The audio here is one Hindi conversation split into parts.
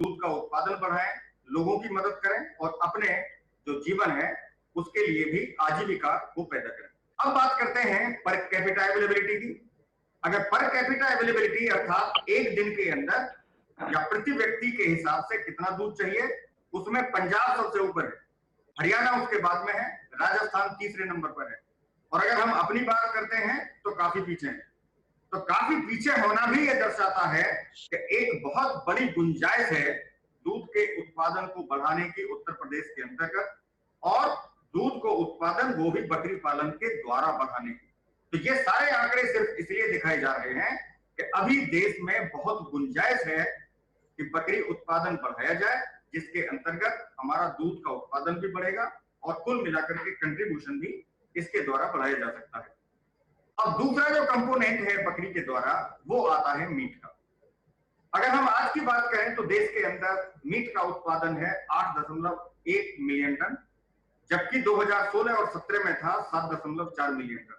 दूध का उत्पादन बढ़ाएं, लोगों की मदद करें और अपने जो जीवन है उसके लिए भी आजीविका को पैदा करें। अब बात करते हैं पर कैपिटा अवेलेबिलिटी की। अगर पर कैपिटा अवेलेबिलिटी अर्थात एक दिन के अंदर या प्रति व्यक्ति के हिसाब से कितना दूध चाहिए, उसमें पंजाब सबसे ऊपर है, हरियाणा उसके बाद में है, राजस्थान तीसरे नंबर पर है। और अगर हम अपनी बात करते हैं तो काफी पीछे हैं। तो काफी पीछे होना भी यह दर्शाता है कि एक बहुत बड़ी गुंजाइश है दूध के उत्पादन को बढ़ाने की उत्तर प्रदेश के अंतर्गत, और दूध को उत्पादन वो भी बकरी पालन के द्वारा बढ़ाने की। तो ये सारे आंकड़े सिर्फ इसलिए दिखाए जा रहे हैं कि अभी देश में बहुत गुंजाइश है कि बकरी उत्पादन बढ़ाया जाए, जिसके अंतर्गत हमारा दूध का उत्पादन भी बढ़ेगा और कुल मिलाकर के कंट्रीब्यूशन भी इसके द्वारा बढ़ाया जा सकता है। अब दूसरा जो कंपोनेंट है बकरी के द्वारा वो आता है मीट का। अगर हम आज की बात करें तो देश के अंदर मीट का उत्पादन है 8.1 मिलियन टन, जबकि 2016 और 17 में था 7.4 मिलियन टन।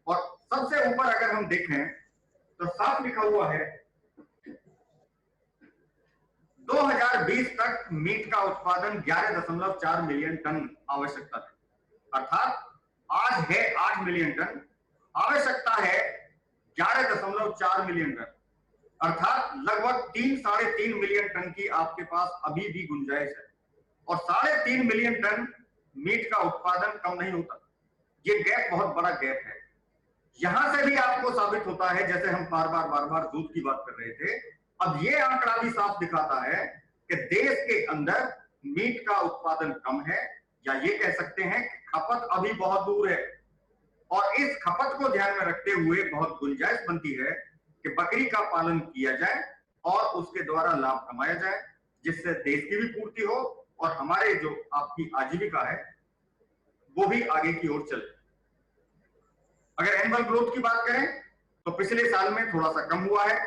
और सबसे ऊपर अगर हम देखें तो साफ लिखा हुआ है 2020 तक मीट का उत्पादन 11.4 मिलियन टन आवश्यकता है, अर्थात आज है 8 मिलियन टन, आवश्यकता है 11.4 मिलियन टन, अर्थात लगभग 3-3.5 मिलियन टन की आपके पास अभी भी गुंजाइश है। और 3.5 मिलियन टन मीट का उत्पादन कम नहीं होता, ये गैप बहुत बड़ा गैप है। यहां से भी आपको साबित होता है, जैसे हम बार बार दूध की बात कर रहे थे, अब ये आंकड़ा भी साफ दिखाता है कि देश के अंदर मीट का उत्पादन कम है, या ये कह सकते हैं खपत अभी बहुत दूर है। और इस खपत को ध्यान में रखते हुए बहुत गुंजाइश बनती है कि बकरी का पालन किया जाए और उसके द्वारा लाभ कमाया जाए, जिससे देश की भी पूर्ति हो और हमारे जो आपकी आजीविका है वो भी आगे की ओर चले। अगर एनुअल ग्रोथ की बात करें तो पिछले साल में थोड़ा सा कम हुआ है,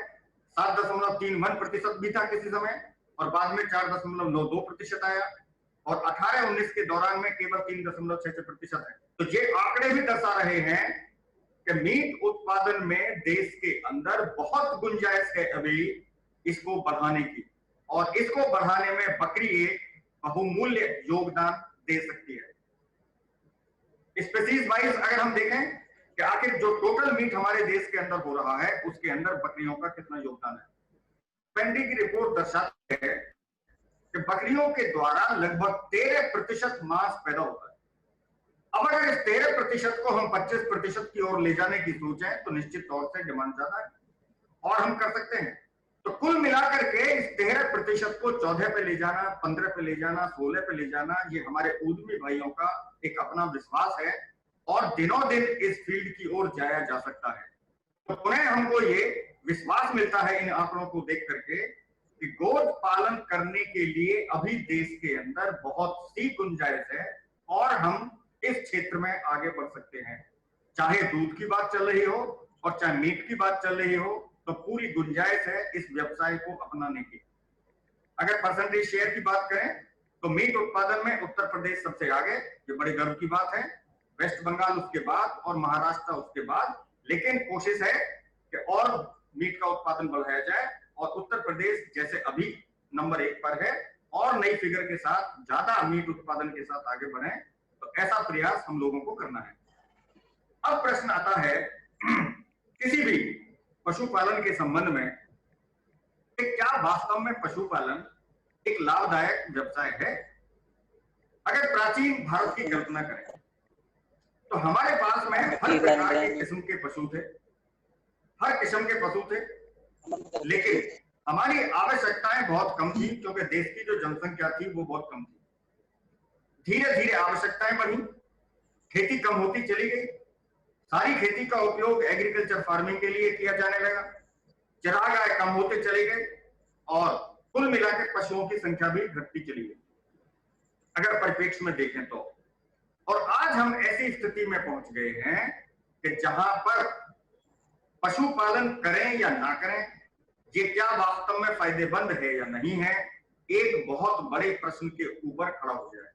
7.31% भी था किसी समय, और बाद में 4.92% आया, और 18-19 के दौरान में केवल 3.66% है। तो ये आंकड़े भी दर्शा रहे हैं कि मीट उत्पादन में देश के अंदर बहुत गुंजाइश है अभी इसको बढ़ाने की, और इसको बढ़ाने में बकरी एक बहुमूल्य योगदान दे सकती है। स्पीशीज वाइज अगर हम देखें कि आखिर जो टोटल मीट हमारे देश के अंदर हो रहा है उसके अंदर बकरियों का कितना योगदान है, पेंडी की रिपोर्ट दर्शाती है कि बकरियों के द्वारा लगभग 13% मांस पैदा होता है। अब अगर इस 13% को हम 25% की ओर ले जाने की सोचें तो निश्चित तौर से डिमांड ज्यादा है, और हम कर सकते हैं। तो कुल मिलाकर के इस 13% को 14 पे ले जाना, 15 पे ले जाना, 16 पे ले जाना, ये हमारे उद्यमी भाइयों का एक अपना विश्वास है, और दिनों दिन इस फील्ड की ओर जाया जा सकता है। तो पुनः हमको ये विश्वास मिलता है इन आंकड़ों को देख करके कि गोद पालन करने के लिए अभी देश के अंदर बहुत सी गुंजाइश है, और हम इस क्षेत्र में आगे बढ़ सकते हैं। चाहे दूध की बात चल रही हो और चाहे मीट की बात चल रही हो, तो पूरी गुंजाइश है इस व्यवसाय को अपनाने की। अगर परसेंटेज शेयर की बात करें तो मीट उत्पादन में उत्तर प्रदेश सबसे आगे, ये बड़े गर्व की बात है, वेस्ट बंगाल उसके बाद और महाराष्ट्र उसके बाद। लेकिन कोशिश है कि और मीट का उत्पादन बढ़ाया जाए, और उत्तर प्रदेश जैसे अभी नंबर 1 पर है और नई फिगर के साथ ज्यादा मीट उत्पादन के साथ आगे बढ़े, तो ऐसा प्रयास हम लोगों को करना है। अब प्रश्न आता है किसी भी पशुपालन के संबंध में कि क्या वास्तव में पशुपालन एक लाभदायक व्यवसाय है। अगर प्राचीन भारत की कल्पना करें तो हमारे पास में हर प्रकार के किस्म के पशु थे, हर किस्म के पशु थे, लेकिन हमारी आवश्यकताएं बहुत कम थी, क्योंकि देश की जो जनसंख्या थी वो बहुत कम थी। धीरे धीरे आवश्यकताएं बढ़ी, खेती कम होती चली गई, सारी खेती का उपयोग एग्रीकल्चर फार्मिंग के लिए किया जाने लगा, चरागाह कम होते चले गए, और कुल मिलाकर पशुओं की संख्या भी घटती चली गई अगर परिप्रेक्ष्य में देखें तो। और आज हम ऐसी स्थिति में पहुंच गए हैं कि जहां पर पशुपालन करें या ना करें, ये क्या वास्तव में फायदेमंद है या नहीं है, एक बहुत बड़े प्रश्न के ऊपर खड़ा हो जाए।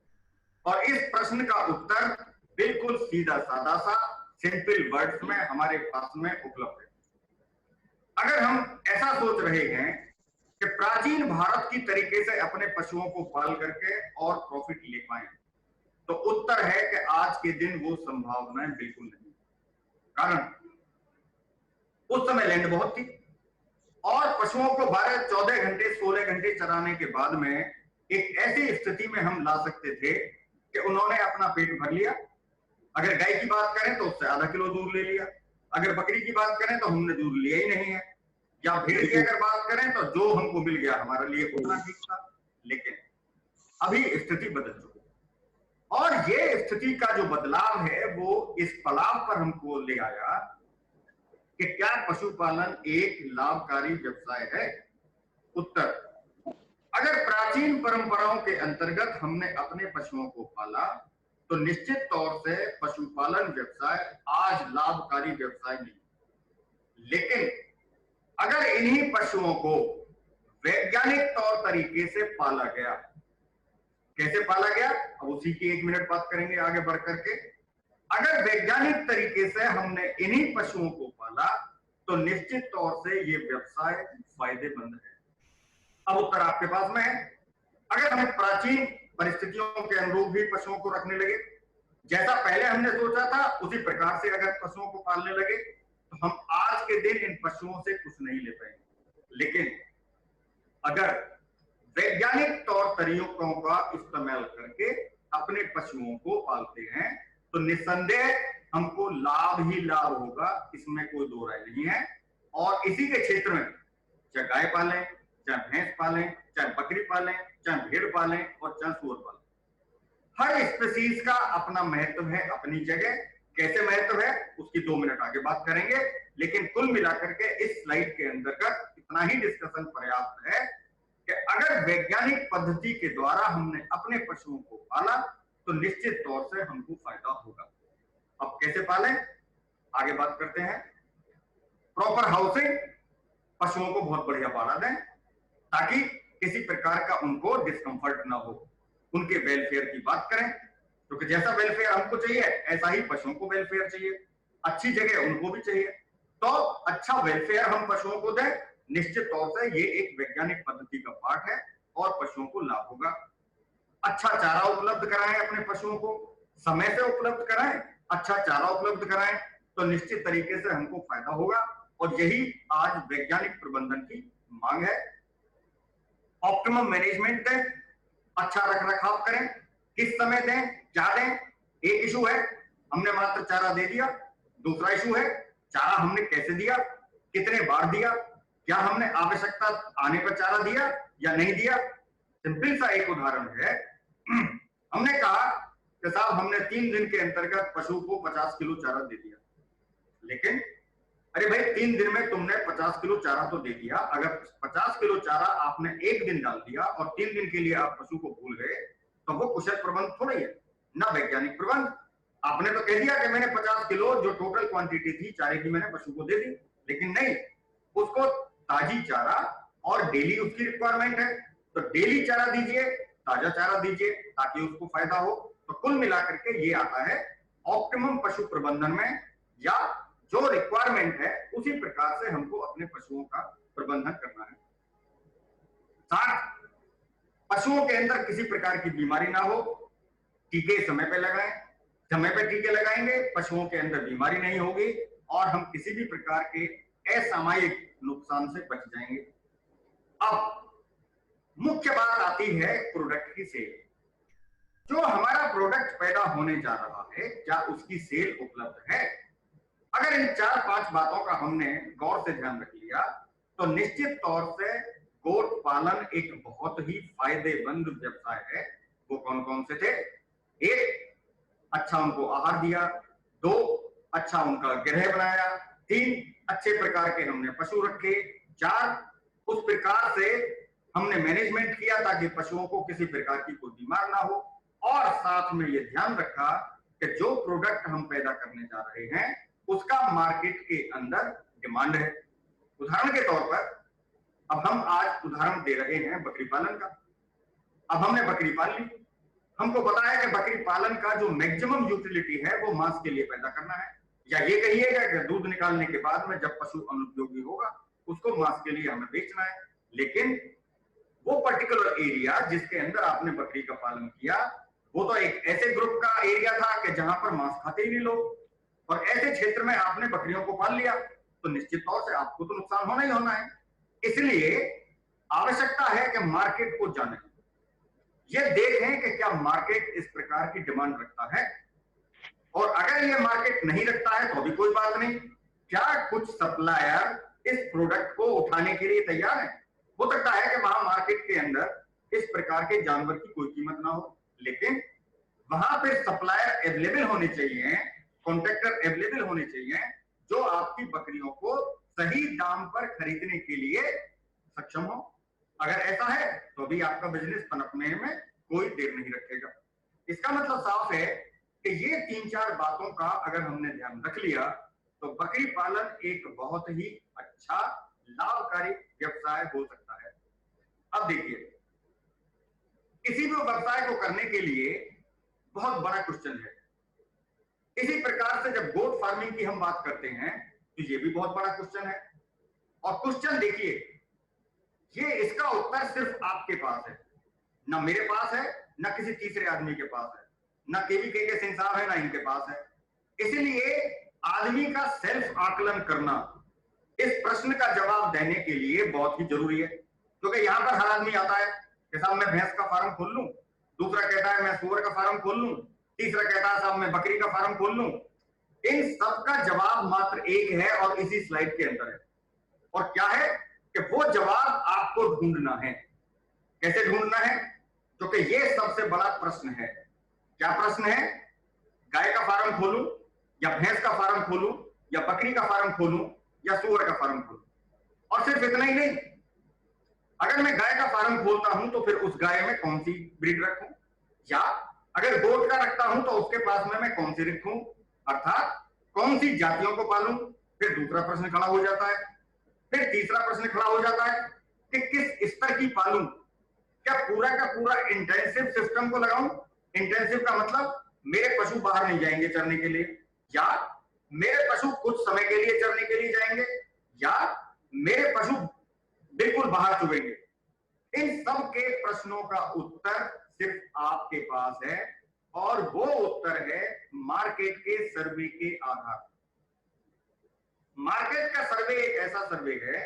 और इस प्रश्न का उत्तर बिल्कुल सीधा साधा सा सिंपल वर्ड्स में हमारे पास में उपलब्ध है। अगर हम ऐसा सोच रहे हैं कि प्राचीन भारत की तरीके से अपने पशुओं को पाल करके और प्रॉफिट ले पाए? तो उत्तर है कि आज के दिन वो संभावनाएं बिल्कुल नहीं। कारण उस समय लैंड बहुत थी और पशुओं को 12, 14 घंटे, 16 घंटे चराने के बाद में एक ऐसी स्थिति में हम ला सकते थे कि उन्होंने अपना पेट भर लिया। अगर गाय की बात करें तो उससे आधा किलो दूध ले लिया, अगर बकरी की बात करें तो हमने दूध लिया ही नहीं है, या भेड़ की अगर बात करें तो जो हमको मिल गया हमारे लिए उतना ठीक था। लेकिन अभी स्थिति बदल चुकी है और ये स्थिति का जो बदलाव है वो इस पड़ाव पर हमको ले आया कि क्या पशुपालन एक लाभकारी व्यवसाय है? उत्तर, अगर प्राचीन परंपराओं के अंतर्गत हमने अपने पशुओं को पाला तो निश्चित तौर से पशुपालन व्यवसाय आज लाभकारी व्यवसाय नहीं। लेकिन अगर इन्हीं पशुओं को वैज्ञानिक तौर तरीके से पाला गया, कैसे पाला गया अब उसी की 1 मिनट बात करेंगे आगे बढ़ करके। अगर वैज्ञानिक तरीके से हमने इन्हीं पशुओं को पाला तो निश्चित तौर से ये व्यवसाय फायदेमंद है। अब उत्तर आपके पास में है। अगर हम प्राचीन परिस्थितियों के अनुरूप भी पशुओं को रखने लगे, जैसा पहले हमने सोचा था उसी प्रकार से अगर पशुओं को पालने लगे तो हम आज के दिन इन पशुओं से कुछ नहीं ले पाएंगे। लेकिन अगर वैज्ञानिक तौर तरीकों का इस्तेमाल करके अपने पशुओं को पालते हैं तो निस्संदेह हमको लाभ ही लाभ होगा, इसमें कोई दो राय नहीं है। और इसी के क्षेत्र में चाहे गाय पालें, चाहे भैंस पालें, चाहे बकरी पालें, चाहे भेड़ पालें और चाहे सूअर पालें, हर स्पीसीज का अपना महत्व है अपनी जगह। कैसे महत्व है उसकी 2 मिनट आगे बात करेंगे। लेकिन कुल मिलाकर के इस स्लाइड के अंतर्गत इतना ही डिस्कशन पर्याप्त है कि अगर वैज्ञानिक पद्धति के द्वारा हमने अपने पशुओं को पाला तो निश्चित तौर से हमको फायदा होगा। अब कैसे पालें आगे बात करते हैं। प्रॉपर हाउसिंग, पशुओं को बहुत बढ़िया पाला दें ताकि किसी प्रकार का उनको डिस्कंफर्ट ना हो। उनके वेलफेयर की बात करें क्योंकि जैसा वेलफेयर हमको चाहिए ऐसा ही पशुओं को वेलफेयर चाहिए, अच्छी जगह उनको भी चाहिए। तो अच्छा वेलफेयर हम पशुओं को दें, निश्चित तौर से ये एक वैज्ञानिक पद्धति का पार्ट है और पशुओं को लाभ होगा। अच्छा चारा उपलब्ध कराएं अपने पशुओं को, समय से उपलब्ध कराएं, अच्छा चारा उपलब्ध कराएं तो निश्चित तरीके से हमको फायदा होगा और यही आज वैज्ञानिक प्रबंधन की मांग है। ऑप्टिमम मैनेजमेंट दें, अच्छा रख रखाव करें, किस समय दें, क्या दें। एक इशू है हमने मात्र चारा दे दिया, दूसरा इशू है चारा हमने कैसे दिया, कितने बार दिया, क्या हमने आवश्यकता आने पर चारा दिया या नहीं दिया। सिंपल सा एक उदाहरण है, हमने कहा कि साहब हमने 3 दिन के अंतर्गत पशु को 50 किलो चारा दे दिया, लेकिन अरे भाई 3 दिन में तुमने 50 किलो चारा तो दे दिया, अगर 50 किलो चारा आपने एक दिन डाल दिया और 3 दिन के लिए आप पशु को भूल गए तो वो कुशल प्रबंध थोड़ी है ना वैज्ञानिक प्रबंध। आपने तो कह दिया कि मैंने 50 किलो जो टोटल क्वांटिटी थी चारे की मैंने पशु को दे दी, लेकिन नहीं, उसको ताजी चारा और डेली उसकी रिक्वायरमेंट है तो डेली चारा दीजिए, ताजा चारा दीजिए ताकि उसको फायदा हो। तो कुल मिलाकर के ये आता है ऑप्टिमम पशु प्रबंधन में, या जो रिक्वायरमेंट है उसी प्रकार से हमको अपने पशुओं का प्रबंधन करना है। साथ पशुओं के अंदर किसी प्रकार की बीमारी ना हो, टीके समय पे लगाएं, समय पे टीके लगाएंगे पशुओं के अंदर बीमारी नहीं होगी और हम किसी भी प्रकार के असामयिक नुकसान से बच जाएंगे। अब मुख्य बात आती है प्रोडक्ट की सेल। जो हमारा प्रोडक्ट पैदा होने जा रहा है क्या उसकी सेल उपलब्ध है? अगर इन 4-5 बातों का हमने गौर से ध्यान रख लिया तो निश्चित तौर से गोट पालन एक बहुत ही फायदेमंद व्यवसाय है। वो कौन कौन से थे? 1, अच्छा उनको आहार दिया, 2, अच्छा उनका गृह बनाया, 3, अच्छे प्रकार के हमने पशु रखे, 4, उस प्रकार से हमने मैनेजमेंट किया ताकि पशुओं को किसी प्रकार की कोई बीमार ना हो, और साथ में ये ध्यान रखा कि जो प्रोडक्ट हम पैदा करने जा रहे हैं उसका मार्केट के अंदर डिमांड है। उदाहरण के तौर पर अब हम आज उदाहरण दे रहे हैं बकरी पालन का। अब हमने बकरी पाल ली, हमको पता है कि बकरी पालन का जो मैक्सिमम यूटिलिटी है वो मांस के लिए पैदा करना है, या ये कहिएगा कि दूध निकालने के बाद में जब पशु अनुपयोगी होगा उसको मांस के लिए हमें बेचना है। लेकिन वो पर्टिकुलर एरिया जिसके अंदर आपने बकरी का पालन किया वो तो एक ऐसे ग्रुप का एरिया था कि जहां पर मांस खाते ही नहीं लोग, और ऐसे क्षेत्र में आपने बकरियों को पाल लिया तो निश्चित तौर से आपको तो नुकसान होना ही होना है। इसलिए आवश्यकता है कि मार्केट को जानें, ये देखें कि क्या मार्केट इस प्रकार की डिमांड रखता है, और अगर ये मार्केट नहीं रखता है तो भी कोई बात नहीं। क्या कुछ सप्लायर इस प्रोडक्ट को उठाने के लिए तैयार है? हो सकता है कि वहां मार्केट के अंदर इस प्रकार के जानवर की कोई कीमत ना हो, लेकिन वहां पर सप्लायर अवेलेबल होने चाहिए, कॉन्ट्रैक्टर अवेलेबल होने चाहिए जो आपकी बकरियों को सही दाम पर खरीदने के लिए सक्षम हो। अगर ऐसा है तो भी आपका बिजनेस पनपने में कोई देर नहीं रखेगा। इसका मतलब साफ है कि ये 3-4 बातों का अगर हमने ध्यान रख लिया तो बकरी पालन एक बहुत ही अच्छा लाभकारी व्यवसाय हो सकता है। अब देखिए, किसी भी व्यवसाय को करने के लिए बहुत बड़ा क्वेश्चन है। इसी प्रकार से जब गोट फार्मिंग की हम बात करते हैं तो ये भी बहुत बड़ा क्वेश्चन है, और क्वेश्चन देखिए, ये इसका उत्तर सिर्फ आपके पास है, ना मेरे पास है, ना किसी तीसरे आदमी के पास है, ना केवीके के सिंह साहब है, ना इनके पास है। इसलिए आदमी का सेल्फ आकलन करना इस प्रश्न का जवाब देने के लिए बहुत ही जरूरी है, क्योंकि यहां पर हर आदमी आता है कि साहब मैं भैंस का फार्म खोल लूं, दूसरा कहता है मैं सुअर का फार्म खोल लूं, तीसरा कहता है साहब मैं बकरी का फार्म खोल लूं। इन सब का जवाब मात्र एक है और इसी स्लाइड के अंदर है, और क्या है कि वो जवाब आपको ढूंढना है। कैसे ढूंढना है? क्योंकि ये सबसे बड़ा प्रश्न है। क्या प्रश्न है? गाय का फार्म खोलूं या भैंस का फार्म खोलूं या बकरी का फार्म खोलूं या सुअर का फार्म खोलूं? और सिर्फ इतना ही नहीं, अगर मैं गाय का फार्म खोलता हूं तो फिर उस गाय में कौन सी ब्रीड रखूं, या अगर गोट का रखता हूं तो उसके पास में मैं कौन सी रखूं, अर्थात कौन सी जातियों को पालूं। फिर दूसरा प्रश्न खड़ा हो जाता है, फिर तीसरा प्रश्न खड़ा हो जाता है कि किस स्तर की पालूं। क्या पूरा का पूरा इंटेंसिव सिस्टम को लगाऊं? इंटेंसिव का मतलब मेरे पशु बाहर नहीं जाएंगे चरने के लिए, या मेरे पशु कुछ समय के लिए चरने के लिए जाएंगे, या मेरे पशु बिल्कुल बाहर चुभेंगे। इन सब के प्रश्नों का उत्तर सिर्फ आपके पास है, और वो उत्तर है मार्केट के सर्वे के आधार। मार्केट का सर्वे एक ऐसा सर्वे है,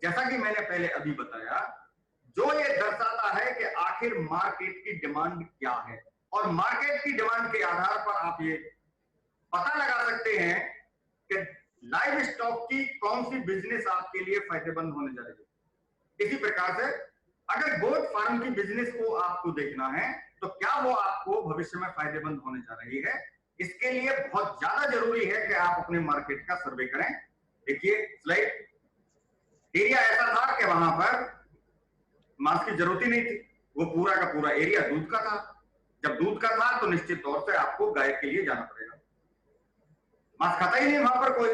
जैसा कि मैंने पहले अभी बताया, जो ये दर्शाता है कि आखिर मार्केट की डिमांड क्या है, और मार्केट की डिमांड के आधार पर आप ये पता लगा सकते हैं कि लाइव स्टॉक की कौन सी बिजनेस आपके लिए फायदेमंद होने जा रही है। इसी प्रकार से अगर गोट फार्म की बिजनेस को आपको देखना है तो क्या वो आपको भविष्य में फायदेमंद होने जा रही है, इसके लिए बहुत ज्यादा जरूरी है कि आप अपने मार्केट का सर्वे करें। देखिए स्लाइड, एरिया ऐसा था कि वहां पर मांस की जरूरत ही नहीं थी, वो पूरा का पूरा एरिया दूध का था। जब दूध का था तो निश्चित तौर से आपको गाय के लिए जाना पड़ेगा, मांस खाता ही नहीं वहां पर कोई,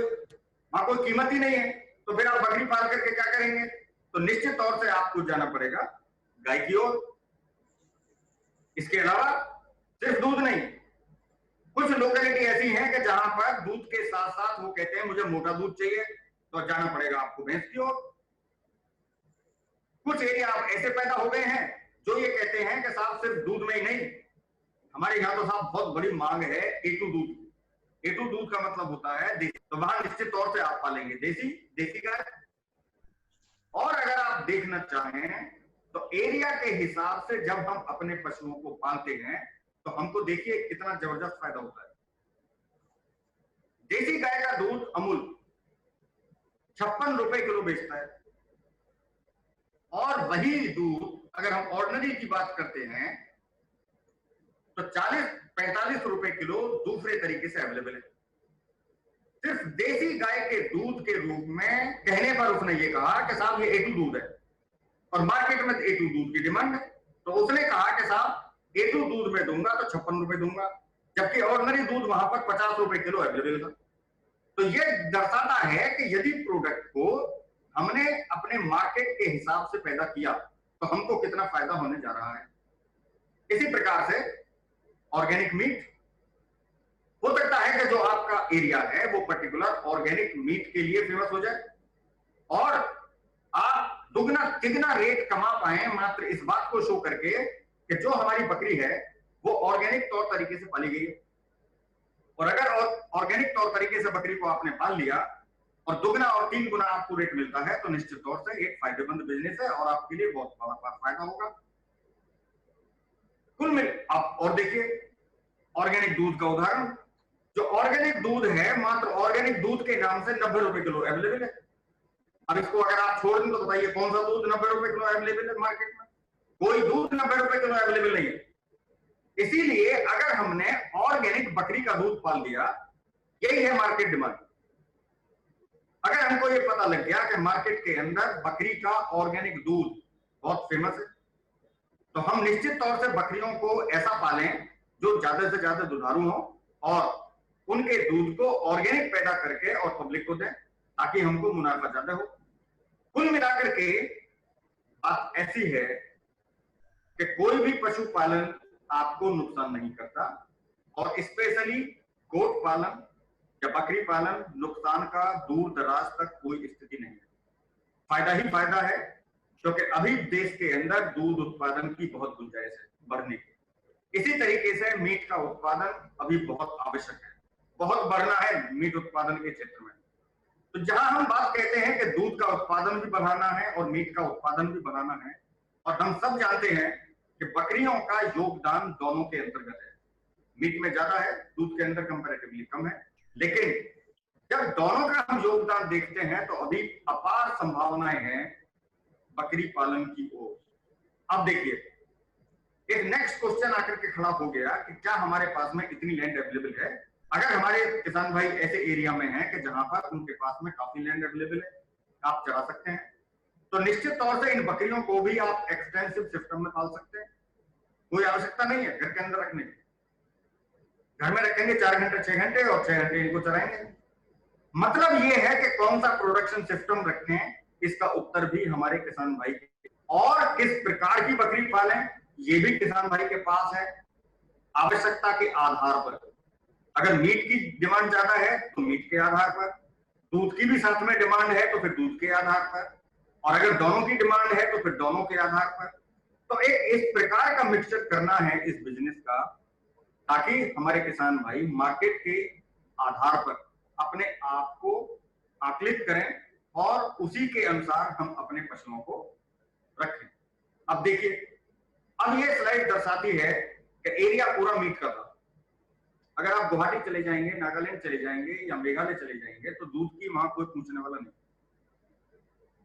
वहां कोई कीमत ही नहीं है, तो फिर आप बकरी पाल करके क्या करेंगे? तो निश्चित तौर से आपको जाना पड़ेगा गाय की ओर। इसके अलावा सिर्फ दूध नहीं, कुछ लोकेलिटी ऐसी हैं कि जहां पर दूध के साथ साथ वो कहते हैं मुझे मोटा दूध चाहिए, तो जाना पड़ेगा आपको भैंस की ओर। कुछ एरिया आप ऐसे पैदा हो गए हैं जो ये कहते हैं कि साहब सिर्फ दूध में ही नहीं, हमारे यहाँ तो साहब बहुत बड़ी मांग है A2 दूध। A2 दूध का मतलब होता है देसी, तो वहां निश्चित तौर से आप पालेंगे देसी गाय। और अगर आप देखना चाहें तो एरिया के हिसाब से जब हम अपने पशुओं को पालते हैं तो हमको देखिए कितना जबरदस्त फायदा होता है। देसी गाय का दूध अमूल 56 रुपए किलो बेचता है, और वही दूध अगर हम ऑर्डिनरी की बात करते हैं तो 40-45 रुपए किलो दूसरे तरीके से अवेलेबल है। सिर्फ देसी गाय के दूध के रूप में कहने पर उसने ये कहा कि साहब ये A2 दूध है, और मार्केट में A2 दूध की डिमांड है, तो उसने कहा कि साहब A2 दूध में दूंगा तो 56 रुपए दूंगा, जबकि ऑर्डिनरी दूध वहां पर 50 रुपए किलो अवेलेबल था। तो ये दर्शाता है कि यदि प्रोडक्ट को हमने अपने मार्केट के हिसाब से पैदा किया तो हमको कितना फायदा होने जा रहा है। इसी प्रकार से ऑर्गेनिक मीट, हो सकता है कि जो आपका एरिया है वो पर्टिकुलर ऑर्गेनिक मीट के लिए फेमस हो जाए, और आप दुगना तिगना रेट कमा पाए मात्र इस बात को शो करके कि जो हमारी बकरी है वो ऑर्गेनिक तौर तरीके से पाली गई है। और अगर ऑर्गेनिक तौर तरीके से बकरी को आपने पाल लिया और दुगना और 3 गुना आपको रेट मिलता है तो निश्चित तौर से एक फायदेमंद बिजनेस है और आपके लिए बहुत बड़ा फायदा होगा। कुल मिल आप और देखिए ऑर्गेनिक दूध का उदाहरण, जो ऑर्गेनिक दूध है मात्र ऑर्गेनिक दूध के नाम से 90 रुपए किलो अवेलेबल है। अब इसको अगर आप छोड़ दें तो बताइए कौन सा दूध 90 रुपए किलो अवेलेबल है मार्केट में? कोई दूध 90 रुपए किलो अवेलेबल नहीं है। इसीलिए अगर हमने ऑर्गेनिक बकरी का दूध पाल दिया, यही है मार्केट डिमांड। अगर हमको ये पता लग गया कि मार्केट के अंदर बकरी का ऑर्गेनिक दूध बहुत फेमस है, तो हम निश्चित तौर से बकरियों को ऐसा पालें जो ज्यादा से ज्यादा दुधारू हो और उनके दूध को ऑर्गेनिक पैदा करके और पब्लिक को दें ताकि हमको मुनाफा ज्यादा हो। कुल मिलाकर के बात ऐसी है कि कोई भी पशुपालन आपको नुकसान नहीं करता और स्पेशली गोट पालन या बकरी पालन नुकसान का दूर दराज तक कोई स्थिति नहीं है, फायदा ही फायदा है, क्योंकि अभी देश के अंदर दूध उत्पादन की बहुत गुंजाइश है बढ़ने की। इसी तरीके से मीट का उत्पादन अभी बहुत आवश्यक है, बहुत बढ़ना है मीट उत्पादन के क्षेत्र में। तो जहां हम बात कहते हैं कि दूध का उत्पादन भी बढ़ाना है और मीट का उत्पादन भी बढ़ाना है, और हम सब जानते हैं कि बकरियों का योगदान दोनों के अंतर्गत है, मीट में ज्यादा है, दूध के अंदर कंपैरेटिवली कम है, लेकिन जब दोनों का हम योगदान देखते हैं तो अभी अपार संभावनाएं हैं बकरी पालन की ओर। अब देखिए एक नेक्स्ट क्वेश्चन आकर के खड़ा हो गया कि क्या हमारे पास में इतनी लैंड अवेलेबल है? अगर हमारे किसान भाई ऐसे एरिया में हैं कि जहां पर उनके पास में काफी लैंड अवेलेबल है, आप चरा सकते हैं, तो निश्चित तौर से इन बकरियों को भी आप एक्सटेंसिव सिस्टम में पाल सकते हैं। कोई आवश्यकता नहीं है घर के अंदर रखने की, घर में रखेंगे 4 घंटे 6 घंटे और 6 घंटे इनको चराएंगे। मतलब ये है कि कौन सा प्रोडक्शन सिस्टम रखें, इसका उत्तर भी हमारे किसान भाई के, और किस प्रकार की बकरी पालें ये भी किसान भाई के पास है, आवश्यकता के आधार पर। अगर मीट की डिमांड ज्यादा है तो मीट के आधार पर, दूध की भी साथ में डिमांड है तो फिर दूध के आधार पर, और अगर दोनों की डिमांड है तो फिर दोनों के आधार पर। तो एक इस प्रकार का मिक्सचर करना है इस बिजनेस का, ताकि हमारे किसान भाई मार्केट के आधार पर अपने आप को आकलित करें और उसी के अनुसार हम अपने पशुओं को रखें। अब देखिए, अब ये स्लाइड दर्शाती है कि एरिया पूरा मीट का था। अगर आप गुवाहाटी चले जाएंगे, नागालैंड चले जाएंगे या मेघालय चले जाएंगे तो दूध की वहां कोई पूछने वाला नहीं।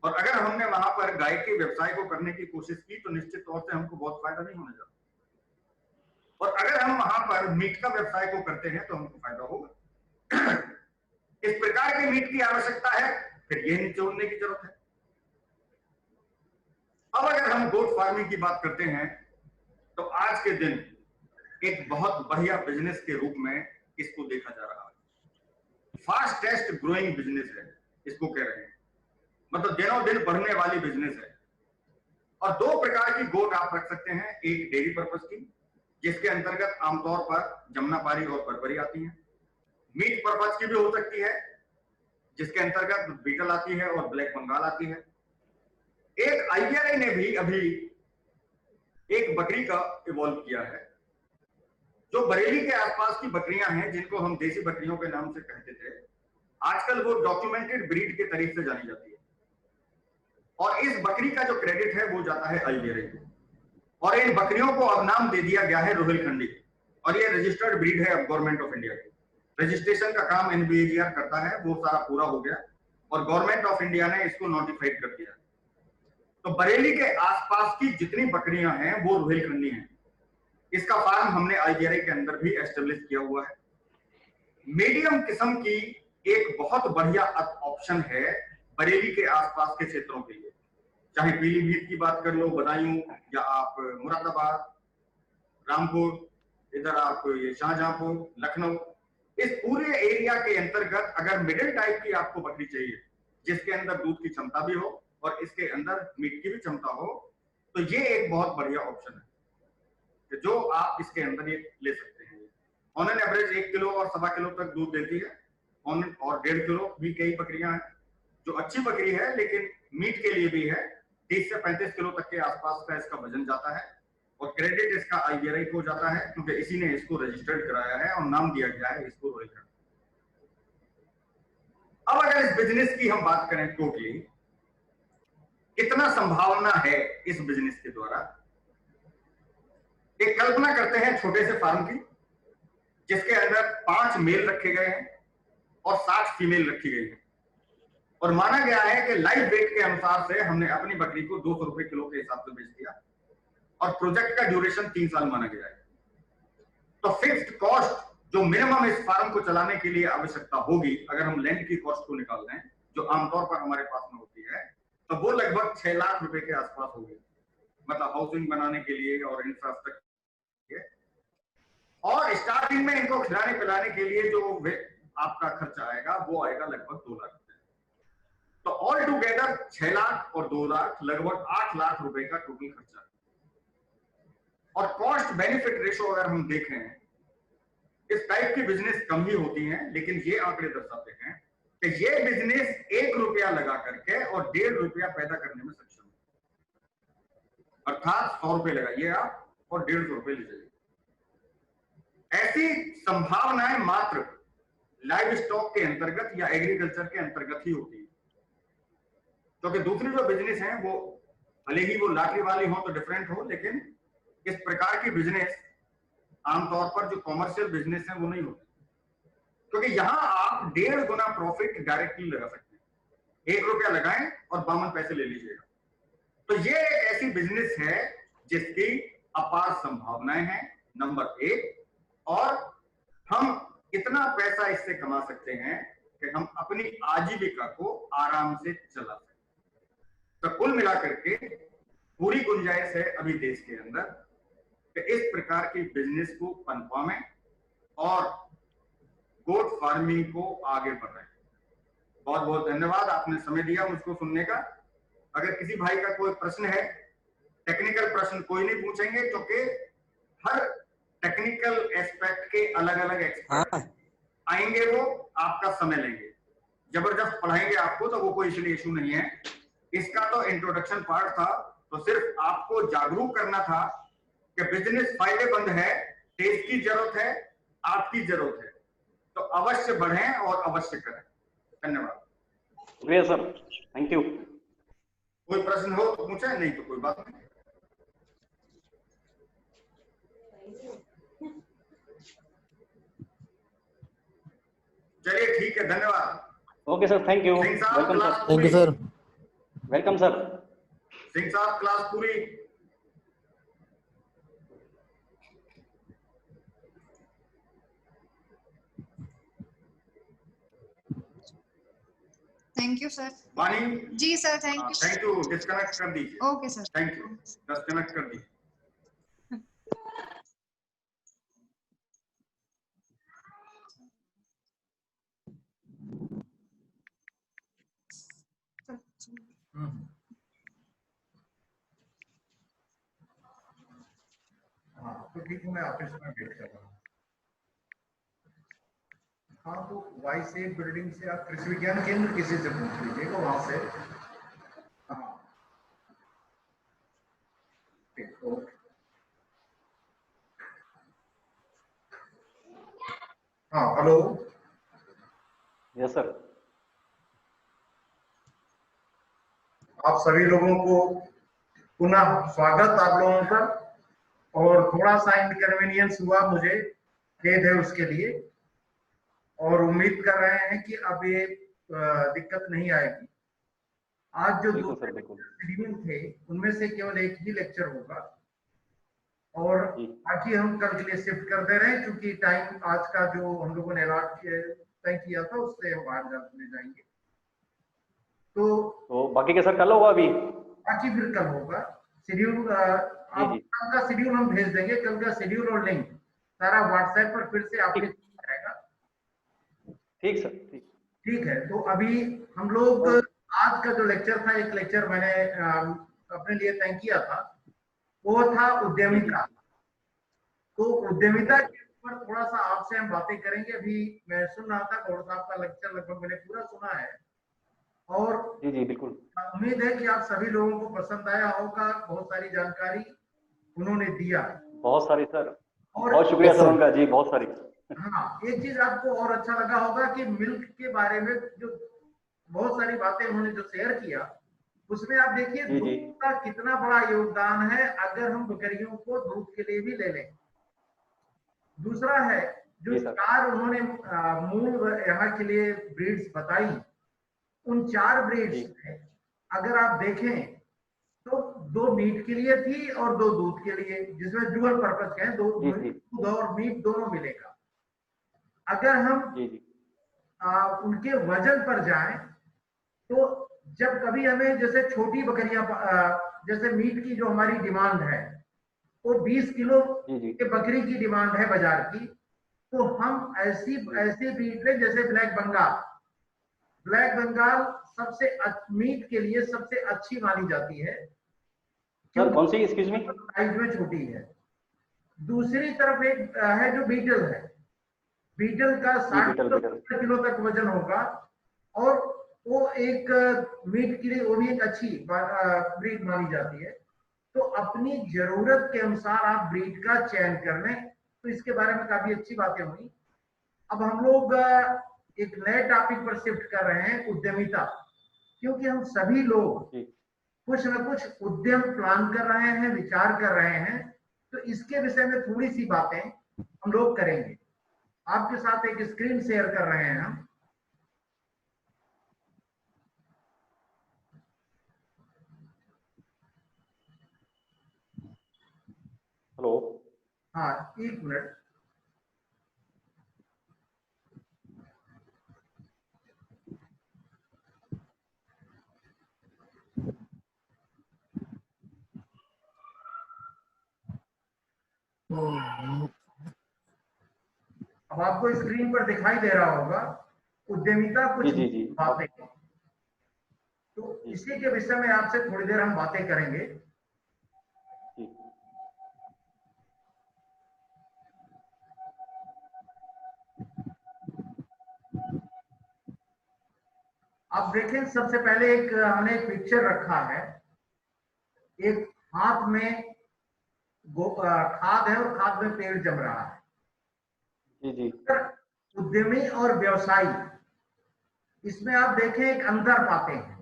और अगर हमने वहां पर गाय के व्यवसाय को करने की कोशिश की तो निश्चित तौर से हमको बहुत फायदा नहीं होने जाता, और अगर हम वहां पर मीट का व्यवसाय को करते हैं तो हमको फायदा होगा। इस प्रकार के मीट की आवश्यकता है, फिर ये निचोड़ने की जरूरत है। अब अगर हम गोट फार्मिंग की बात करते हैं तो आज के दिन एक बहुत बढ़िया बिजनेस के रूप में इसको देखा जा रहा है। फास्टेस्ट ग्रोइंग बिजनेस है इसको कह रहे हैं, मतलब दिनों दिन बढ़ने वाली बिजनेस है। और 2 प्रकार की गोट आप रख सकते हैं, एक डेयरी पर्पस की जिसके अंतर्गत आमतौर पर जमुनापारी और बर्बरी आती है, मीट पर्पस की भी हो सकती है जिसके अंतर्गत बीटल आती है और ब्लैक बंगाल आती है। एक IRI ने भी अभी एक बकरी का इवॉल्व किया है जो बरेली के आसपास की बकरियां हैं जिनको हम देसी बकरियों के नाम से कहते थे, आजकल वो डॉक्यूमेंटेड ब्रीड के तरीके से जानी जाती है। और इस बकरी का जो क्रेडिट है वो जाता है IRI को, और इन बकरियों को अब नाम दे दिया गया है रोहिलखंडी, और ये रजिस्टर्ड ब्रीड है अब गवर्नमेंट ऑफ इंडिया की। रजिस्ट्रेशन का काम NBAGR करता है, वो सारा पूरा हो गया और गवर्नमेंट ऑफ इंडिया ने इसको नोटिफाइड कर दिया। तो बरेली के आसपास की जितनी बकरियां हैं वो रोहिलखंडी हैं। इसका फार्म हमने IRI के अंदर भी एस्टेब्लिश किया हुआ है। मीडियम किस्म की एक बहुत बढ़िया ऑप्शन है बरेली के आसपास के क्षेत्रों के लिए, चाहे पीलीभीत की बात कर लो, बदायूं, या आप मुरादाबाद, रामपुर, इधर आप ये शाहजहांपुर, लखनऊ, इस पूरे एरिया के अंतर्गत अगर मिडिल टाइप की आपको बकरी चाहिए जिसके अंदर दूध की क्षमता भी हो और इसके अंदर मीट की भी क्षमता हो, तो ये एक बहुत बढ़िया ऑप्शन है जो आप इसके अंदर ये ले सकते हैं। ऑन एन एवरेज 1 किलो और 1.25 किलो तक दूध देती है, और 1.5 किलो भी कई बकरियां हैं जो अच्छी बकरी है, लेकिन मीट के लिए भी है 30 से 35 किलो तक के आसपास का इसका वजन जाता है और क्रेडिट इसका IBRI को जाता है क्योंकि इसी ने इसको रजिस्टर्ड कराया है और नाम दिया गया है इसको रॉयल कैटल। अब अगर इस बिजनेस की हम बात करें टोटली कितना संभावना है इस बिजनेस के द्वारा, एक कल्पना करते हैं छोटे से फार्म की जिसके अंदर 5 मेल रखे गए हैं और 60 फीमेल रखी गई है और माना गया है कि लाइव वेट के अनुसार से हमने अपनी बकरी को 200 रुपए किलो के हिसाब से बेच दिया और प्रोजेक्ट का ड्यूरेशन 3 साल माना गया है। तो फिक्स्ड कॉस्ट जो मिनिमम इस फार्म को चलाने के लिए आवश्यकता होगी, अगर हम लैंड की कॉस्ट को निकाल दें जो आमतौर पर हमारे पास में होती है, तो वो लगभग 6 लाख रुपए के आसपास होगी, मतलब हाउसिंग बनाने के लिए और इंफ्रास्ट्रक्चर। और स्टार्टिंग में इनको खिलाने पिलाने के लिए जो आपका खर्चा आएगा वो आएगा लगभग 2 लाख रुपए। तो ऑल टुगेदर 6 लाख और 2 लाख लगभग 8 लाख रुपए का टोटल खर्चा है। और कॉस्ट बेनिफिट रेशो अगर हम देखें, इस टाइप की बिजनेस कम ही होती हैं, लेकिन ये आंकड़े दर्शाते हैं कि ये बिजनेस 1 रुपया लगा करके और 1.5 रुपया पैदा करने में सक्षम है। अर्थात 100 रुपए लगाइए आप और 150 रुपए ले जाइए। ऐसी संभावनाएं मात्र लाइव स्टॉक के अंतर्गत या एग्रीकल्चर के अंतर्गत ही होती है, क्योंकि दूसरी जो बिजनेस है वो भले ही वो लॉटरी वाली हो तो डिफरेंट हो, लेकिन इस प्रकार की बिजनेस आमतौर पर जो कॉमर्शियल बिजनेस है वो नहीं होती, क्योंकि यहां आप 1.5 गुना प्रॉफिट डायरेक्टली लगा सकते हैं। 1 रुपया लगाएं और 52 पैसे ले लीजिएगा। तो ये एक ऐसी बिजनेस है जिसकी अपार संभावनाएं हैं, नंबर 1, और हम इतना पैसा इससे कमा सकते हैं कि हम अपनी आजीविका को आराम से चला सकते हैं। तो कुल मिलाकर के पूरी गुंजाइश है अभी देश के अंदर कि इस प्रकार की बिजनेस को पनपावें और गोट फार्मिंग को आगे बढ़ाएं। बहुत बहुत धन्यवाद, आपने समय दिया मुझको सुनने का। अगर किसी भाई का कोई प्रश्न है, टेक्निकल प्रश्न कोई नहीं पूछेंगे क्योंकि हर टेक्निकल एस्पेक्ट के अलग अलग एक्सपर्ट आएंगे, वो आपका समय लेंगे, जबरदस्त पढ़ाएंगे आपको, तो वो कोई इसलिए इशू नहीं है। इसका तो इंट्रोडक्शन पार्ट था, तो सिर्फ आपको जागरूक करना था कि बिजनेस फायदेमंद है, देश की जरूरत है, आपकी जरूरत है, तो अवश्य बढ़ें और अवश्य करें। धन्यवाद। शुक्रिया सर, थैंक यू। कोई प्रश्न हो तो पूछे, नहीं तो कोई बात नहीं। चलिए ठीक है, धन्यवाद। Okay sir, thank you, welcome sir. Thank you sir, welcome sir. Singh साहब क्लास पूरी। Thank you sir. Vani ji sir, thank you. Thank you, disconnect कर दीजिए। Okay sir, thank you, disconnect कर दीजिए। हाँ तो ठीक है, मैं ऑफिस में वेट कर रहा हूँ। हाँ तो वाई से बिल्डिंग से आप कृषि विज्ञान केंद्र किसी से पूछ लीजिएगा वहां से। हाँ ठीक, ओके। हाँ हेलो। Yes sir. आप सभी लोगों को पुनः स्वागत आप लोगों का, और थोड़ा सा इनकन्वीनियंस हुआ, मुझे खेद है उसके लिए, और उम्मीद कर रहे हैं कि अब ये दिक्कत नहीं आएगी। आज जो 2 शेड्यूल थे उनमें से केवल एक ही लेक्चर होगा, और बाकी हम कल के लिए शिफ्ट कर दे रहे हैं, क्योंकि टाइम आज का जो हम लोगों ने अलॉट तय किया था उससे हम बाहर ले जाएंगे। तो बाकी के सर कल होगा, अभी बाकी फिर कल होगा शेड्यूल। अब कल का शेड्यूल हम भेज देंगे, कल का शेड्यूल और लिंक सारा व्हाट्सएप पर फिर से आपके आएगा। ठीक सर, ठीक है। तो अभी हम लोग आज का जो लेक्चर था, एक लेक्चर मैंने अपने लिए तय किया था, वो था उद्यमिता। तो उद्यमिता के ऊपर थोड़ा सा आपसे हम बातें करेंगे। अभी मैं सुन रहा था, गौड़ साहब का लेक्चर लगभग मैंने पूरा सुना है, और जी जी बिल्कुल। उम्मीद है कि आप सभी लोगों को पसंद आया होगा। बहुत सारी जानकारी उन्होंने दिया बहुत सारी सर, और बहुत शुक्रिया सर उनका जी, बहुत सारी। हाँ, एक चीज आपको और अच्छा लगा होगा कि मिल्क के बारे में जो बहुत सारी बातें उन्होंने जो शेयर किया, उसमें आप देखिए जी जी दूध का कितना बड़ा योगदान है अगर हम बकरियों को दूध के लिए भी ले लें। दूसरा है जो जी सर। चार उन्होंने मूल यहाँ के लिए ब्रीड्स बताई, उन चार ब्रीड्स जी में अगर आप देखें तो 2 मीट के लिए थी और 2 दूध के लिए, जिसमें डुअल पर्पस है, जी जी दूध और मीट दोनों मिलेगा। अगर हम जी जी उनके वजन पर जाएं तो जब कभी हमें जैसे छोटी बकरियां जैसे मीट की जो हमारी डिमांड है वो 20 किलो जी जी के बकरी की डिमांड है बाजार की, तो हम ऐसी ब्रीड लें जैसे ब्लैक बंगाल सबसे मीट के लिए सबसे अच्छी मानी जाती है सर। क्योंकि कौन सी, एक्सक्यूज मी? साइज में छोटी है। दूसरी तरफ एक है जो बीटल है, बीटल का जी 60 बीटल बीटल। किलो तक वजन होगा और वो एक मीट के लिए वो भी एक अच्छी ब्रीड मानी जाती है। तो अपनी जरूरत के अनुसार आप ब्रीड का चयन कर लें। तो इसके बारे में काफी अच्छी बातें हुई। अब हम लोग एक नए टॉपिक पर शिफ्ट कर रहे हैं, उद्यमिता, क्योंकि हम सभी लोग जी कुछ न कुछ उद्यम प्लान कर रहे हैं, विचार कर रहे हैं। तो इसके विषय में थोड़ी सी बातें हम लोग करेंगे। आपके साथ एक स्क्रीन शेयर कर रहे हैं हम। हेलो। हाँ, एक मिनट। अब आपको स्क्रीन पर दिखाई दे रहा होगा उद्यमिता जी कुछ जी जी बातें। तो जी इसी के विषय में आपसे थोड़ी देर हम बातें करेंगे। जी आप देखें, सबसे पहले एक हमने एक पिक्चर रखा है। एक हाथ में खाद है और खाद में पेड़ जम रहा है। जी जी उद्यमी और व्यवसायी, इसमें आप देखें एक अंतर पाते हैं।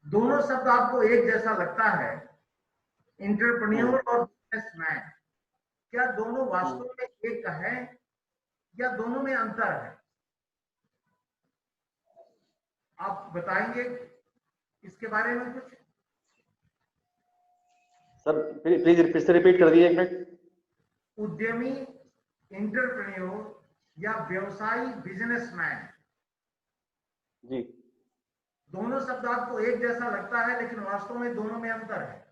दोनों शब्द आपको एक जैसा लगता है, इंटरप्रेन्योर और बिजनेसमैन। क्या दोनों वास्तव में एक है या दोनों में अंतर है? आप बताएंगे इसके बारे में कुछ? सर प्लीज फिर से रिपीट कर दीजिए एक मिनट। उद्यमी, इंटरप्रेन्योर या व्यवसायी, बिजनेसमैन, जी दोनों शब्द आपको एक जैसा लगता है लेकिन वास्तव में दोनों में अंतर है।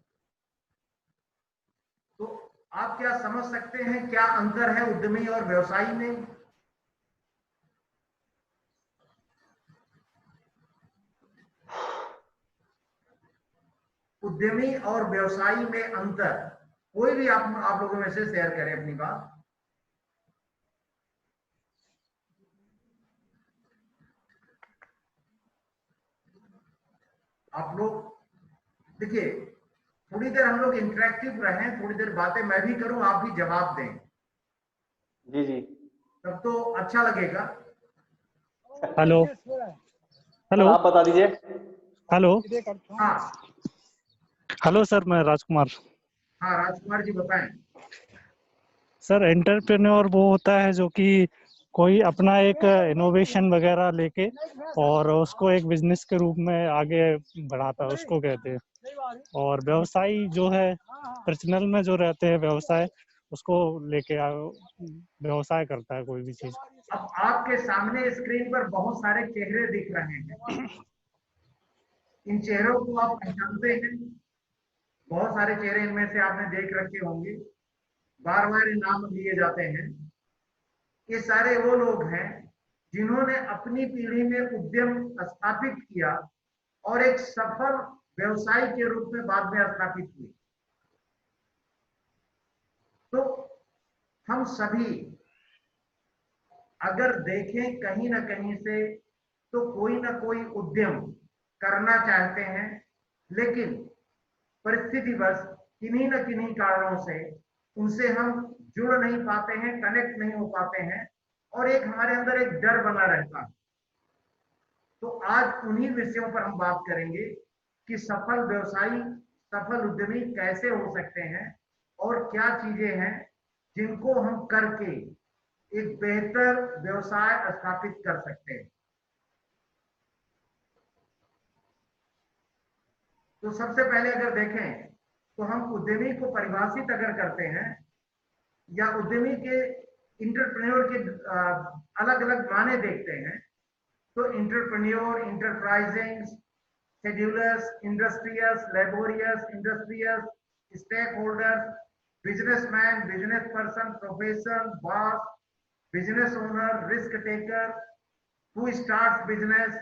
तो आप क्या समझ सकते हैं क्या अंतर है उद्यमी और व्यवसायी में? उद्यमी और व्यवसायी में अंतर, कोई भी आप लोगों में से शेयर करें अपनी बात। आप लोग देखिए, थोड़ी देर हम लोग इंटरेक्टिव रहें, थोड़ी देर बातें मैं भी करूं, आप भी जवाब दें, जी जी। तब तो अच्छा लगेगा। हेलो सर हेलो आप बता दीजिए। हेलो हाँ हेलो सर, मैं राजकुमार। हाँ, राजकुमार जी बताएं। सर एंटरप्रेन्योर वो होता है जो कि कोई अपना एक इनोवेशन वगैरह लेके और उसको एक बिजनेस के रूप में आगे बढ़ाता है, उसको कहते हैं। और व्यवसायी जो है पर्सनल में जो रहते हैं व्यवसाय, उसको लेके व्यवसाय करता है कोई भी चीज। अब आपके सामने स्क्रीन पर बहुत सारे चेहरे दिख रहे हैं। इन चेहरों को आप पहचानते हैं? बहुत सारे चेहरे इनमें से आपने देख रखे होंगे, बार बार नाम लिए जाते हैं। ये सारे वो लोग हैं जिन्होंने अपनी पीढ़ी में उद्यम स्थापित किया और एक सफल व्यवसाय के रूप में बाद में स्थापित हुए। तो हम सभी अगर देखें कहीं ना कहीं से, तो कोई ना कोई उद्यम करना चाहते हैं, लेकिन परिस्थितिवश किन्हीं न किन्हीं कारणों से उनसे हम जुड़ नहीं पाते हैं, कनेक्ट नहीं हो पाते हैं, और एक हमारे अंदर एक डर बना रहता है। तो आज उन्हीं विषयों पर हम बात करेंगे कि सफल व्यवसायी, सफल उद्यमी कैसे हो सकते हैं और क्या चीजें हैं जिनको हम करके एक बेहतर व्यवसाय स्थापित कर सकते हैं। तो सबसे पहले अगर देखें तो हम उद्यमी को परिभाषित अगर करते हैं या उद्यमी के इंटरप्रेन्योर के अलग अलग माने देखते हैं, तो entrepreneur, enterprising, schedulers, industrious, laborious, industrious, stakeholder, businessman, business person, profession, boss, business owner, risk taker, who starts business,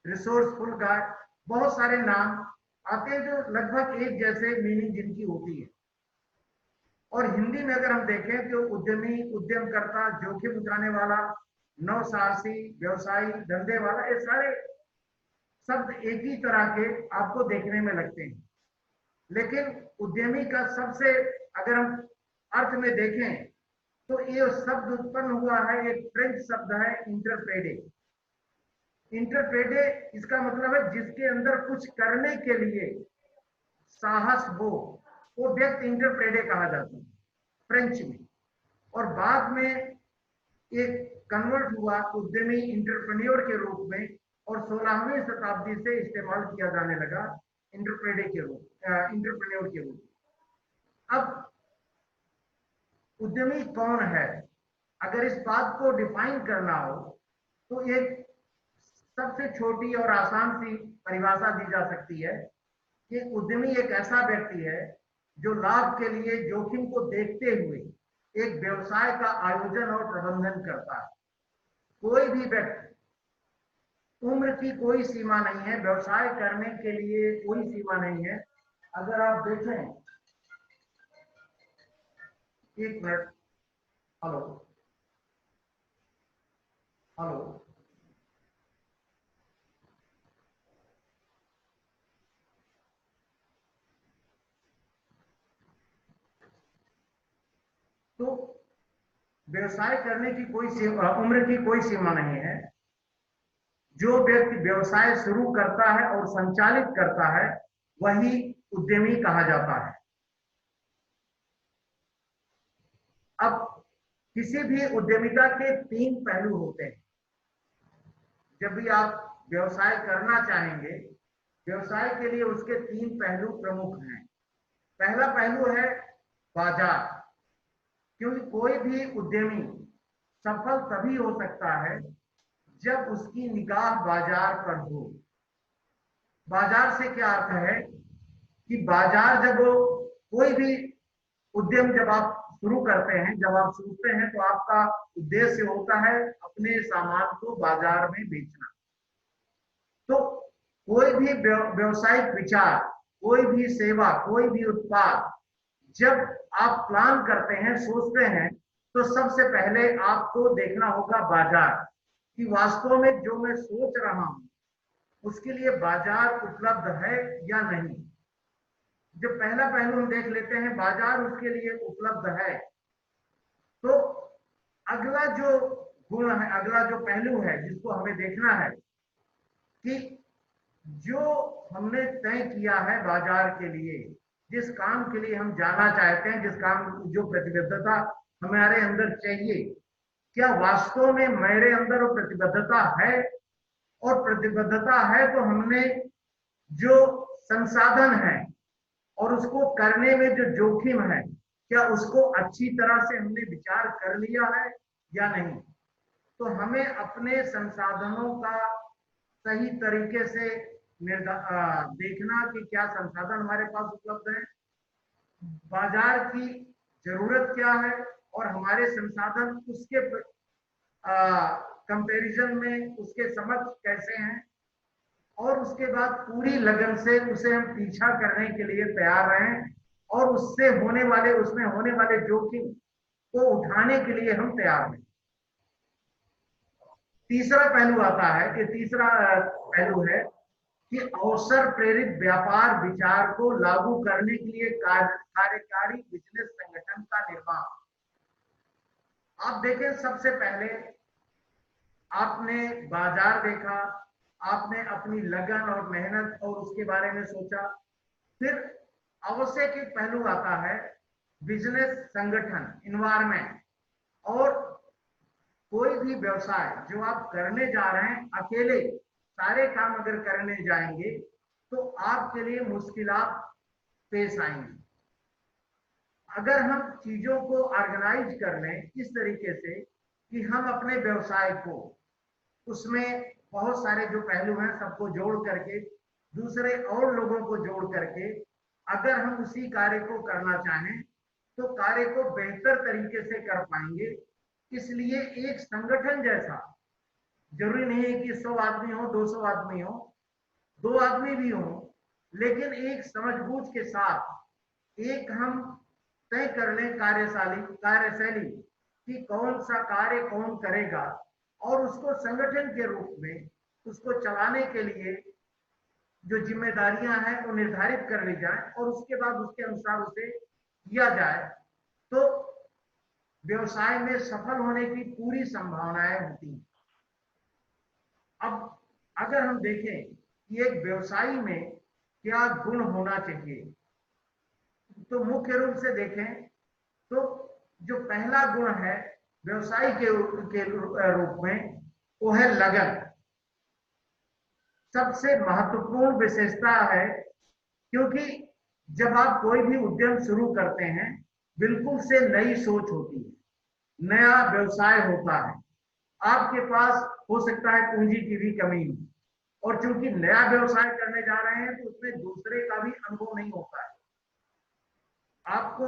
resourceful guy, बहुत सारे नाम आते हैं जो लगभग एक जैसे मीनिंग जिनकी होती है। और हिंदी में अगर हम देखें तो उद्यमी, उद्यमकर्ता, जोखिम उठाने वाला, नवसाहसी, व्यवसायी, धंधे वाला, ये सारे शब्द एक ही तरह के आपको देखने में लगते हैं। लेकिन उद्यमी का सबसे अगर हम अर्थ में देखें तो ये शब्द उत्पन्न हुआ है, एक फ्रेंच शब्द है इंटरप्रेडे। इंटरप्रेडे इसका मतलब है जिसके अंदर कुछ करने के लिए साहस हो, वो व्यक्ति इंटरप्रेडे कहा जाता है फ्रेंच में। और बाद में एक कन्वर्ट हुआ उद्यमी इंटरप्रेन्योर के रूप में, और 16वीं शताब्दी से इस्तेमाल किया जाने लगा इंटरप्रेडे के रूप, इंटरप्रेन्योर के रूप में। अब उद्यमी कौन है, अगर इस बात को डिफाइन करना हो तो एक सबसे छोटी और आसान सी परिभाषा दी जा सकती है कि उद्यमी एक ऐसा व्यक्ति है जो लाभ के लिए जोखिम को देखते हुए एक व्यवसाय का आयोजन और प्रबंधन करता है। कोई भी व्यक्ति, उम्र की कोई सीमा नहीं है, व्यवसाय करने के लिए कोई सीमा नहीं है। अगर आप देखें, एक मिनट, हेलो हेलो, तो व्यवसाय करने की कोई उम्र की कोई सीमा नहीं है। जो व्यक्ति व्यवसाय शुरू करता है और संचालित करता है वही उद्यमी कहा जाता है। अब किसी भी उद्यमिता के 3 पहलू होते हैं। जब भी आप व्यवसाय करना चाहेंगे, व्यवसाय के लिए उसके 3 पहलू प्रमुख हैं। पहला पहलू है बाजार, क्योंकि कोई भी उद्यमी सफल तभी हो सकता है जब उसकी निगाह बाजार पर हो। बाजार से क्या अर्थ है कि बाजार, जब कोई भी उद्यम जब आप शुरू करते हैं, जब आप सोचते हैं, तो आपका उद्देश्य होता है अपने सामान को बाजार में बेचना। तो कोई भी व्यवसायिक विचार, कोई भी सेवा, कोई भी उत्पाद जब आप प्लान करते हैं, सोचते हैं, तो सबसे पहले आपको देखना होगा बाजार कि वास्तव में जो मैं सोच रहा हूं उसके लिए बाजार उपलब्ध है या नहीं। जो पहला पहलू हम देख लेते हैं, बाजार उसके लिए उपलब्ध है। तो अगला जो गुण है, अगला जो पहलू है जिसको हमें देखना है कि जो हमने तय किया है बाजार के लिए, जिस काम के लिए हम जाना चाहते हैं, जिस काम, जो प्रतिबद्धता हमारे अंदर चाहिए, क्या वास्तव में मेरे अंदर वो प्रतिबद्धता है? और प्रतिबद्धता है तो हमने जो संसाधन है और उसको करने में जो जोखिम है, क्या उसको अच्छी तरह से हमने विचार कर लिया है या नहीं। तो हमें अपने संसाधनों का सही तरीके से देखना कि क्या संसाधन हमारे पास उपलब्ध है, बाजार की जरूरत क्या है और हमारे संसाधन उसके कंपैरिजन में उसके समक्ष कैसे हैं, और उसके बाद पूरी लगन से उसे हम पीछा करने के लिए तैयार रहें और उससे होने वाले, उसमें होने वाले जोखिम को उठाने के लिए हम तैयार हैं। तीसरा पहलू आता है कि तीसरा पहलू है कि अवसर प्रेरित व्यापार विचार को लागू करने के लिए कार्यकारी बिजनेस संगठन का निर्माण। आप देखें, सबसे पहले आपने बाजार देखा, आपने अपनी लगन और मेहनत और उसके बारे में सोचा, फिर आवश्यक एक पहलू आता है बिजनेस संगठन, इन्वायरमेंट। और कोई भी व्यवसाय जो आप करने जा रहे हैं, अकेले सारे काम अगर करने जाएंगे तो आपके लिए मुश्किलात पेश आएंगी। अगर हम चीजों को ऑर्गेनाइज कर लें इस तरीके से कि हम अपने व्यवसाय को, उसमें बहुत सारे जो पहलू हैं सबको जोड़ करके, दूसरे और लोगों को जोड़ करके अगर हम उसी कार्य को करना चाहें तो कार्य को बेहतर तरीके से कर पाएंगे। इसलिए एक संगठन जैसा, जरूरी नहीं है कि 100 आदमी हो, 200 आदमी हो, 2 आदमी भी हो, लेकिन एक समझबूझ के साथ एक हम तय कर लें कार्यशैली कि कौन सा कार्य कौन करेगा, और उसको संगठन के रूप में उसको चलाने के लिए जो जिम्मेदारियां हैं वो निर्धारित कर ली जाए और उसके बाद उसके अनुसार उसे किया जाए, तो व्यवसाय में सफल होने की पूरी संभावनाएं होती हैं। अब अगर हम देखें कि एक व्यवसायी में क्या गुण होना चाहिए, तो मुख्य रूप से देखें तो जो पहला गुण है व्यवसायी के रूप में वो है लगन। सबसे महत्वपूर्ण विशेषता है, क्योंकि जब आप कोई भी उद्यम शुरू करते हैं बिल्कुल से नई सोच होती है, नया व्यवसाय होता है, आपके पास हो सकता है पूंजी की भी कमी हो, और चूंकि नया व्यवसाय करने जा रहे हैं तो उसमें दूसरे का भी अनुभव नहीं होता है। आपको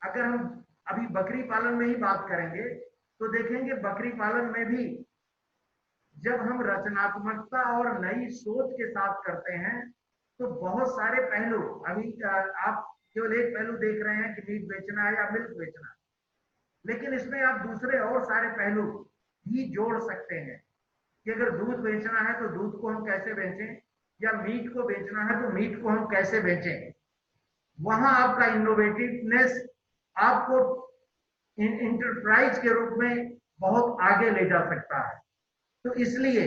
अगर हम अभी बकरी पालन में ही बात करेंगे तो देखेंगे बकरी पालन में भी जब हम रचनात्मकता और नई सोच के साथ करते हैं तो बहुत सारे पहलू, अभी आप केवल एक पहलू देख रहे हैं कि मीट बेचना है या मिल्क बेचना है, लेकिन इसमें आप दूसरे और सारे पहलू भी जोड़ सकते हैं कि अगर दूध बेचना है तो दूध को हम कैसे बेचें, या मीट को बेचना है तो मीट को हम कैसे बेचें। वहां आपका इनोवेटिवनेस आपको इंटरप्राइज के रूप में बहुत आगे ले जा सकता है। तो इसलिए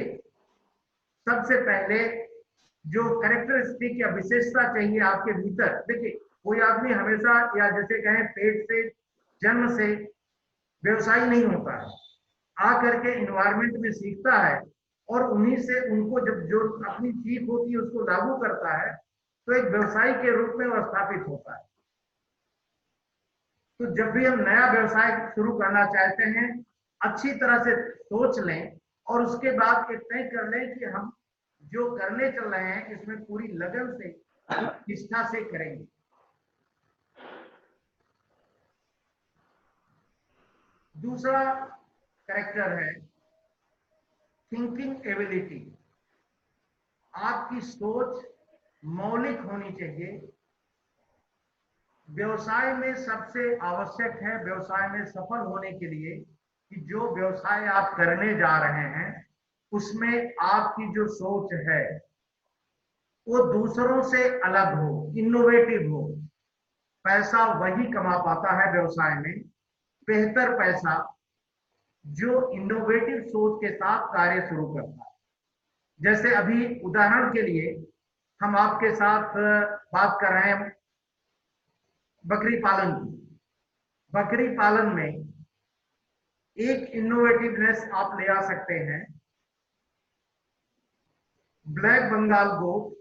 सबसे पहले जो कैरेक्टरिस्टिक या विशेषता चाहिए आपके भीतर, देखिए कोई आदमी हमेशा, या जैसे कहें पेट से, जन्म से व्यवसायी नहीं होता है, आकर के इन्वायरमेंट में सीखता है और उन्हीं से उनको जब जो अपनी सीख होती है उसको लागू करता है तो एक व्यवसायी के रूप में वह स्थापित होता है। तो जब भी हम नया व्यवसाय शुरू करना चाहते हैं अच्छी तरह से सोच लें और उसके बाद एक तय कर लें कि हम जो करने चल रहे हैं इसमें पूरी लगन से, निष्ठा से करेंगे। दूसरा कैरेक्टर है थिंकिंग एबिलिटी। आपकी सोच मौलिक होनी चाहिए। व्यवसाय में सबसे आवश्यक है, व्यवसाय में सफल होने के लिए, कि जो व्यवसाय आप करने जा रहे हैं उसमें आपकी जो सोच है वो दूसरों से अलग हो, इनोवेटिव हो। पैसा वही कमा पाता है व्यवसाय में, बेहतर पैसा जो इनोवेटिव सोच के साथ कार्य शुरू करता है। जैसे अभी उदाहरण के लिए हम आपके साथ बात कर रहे हैं बकरी पालन की। बकरी पालन में एक इनोवेटिवनेस आप ले आ सकते हैं। ब्लैक बंगाल गोट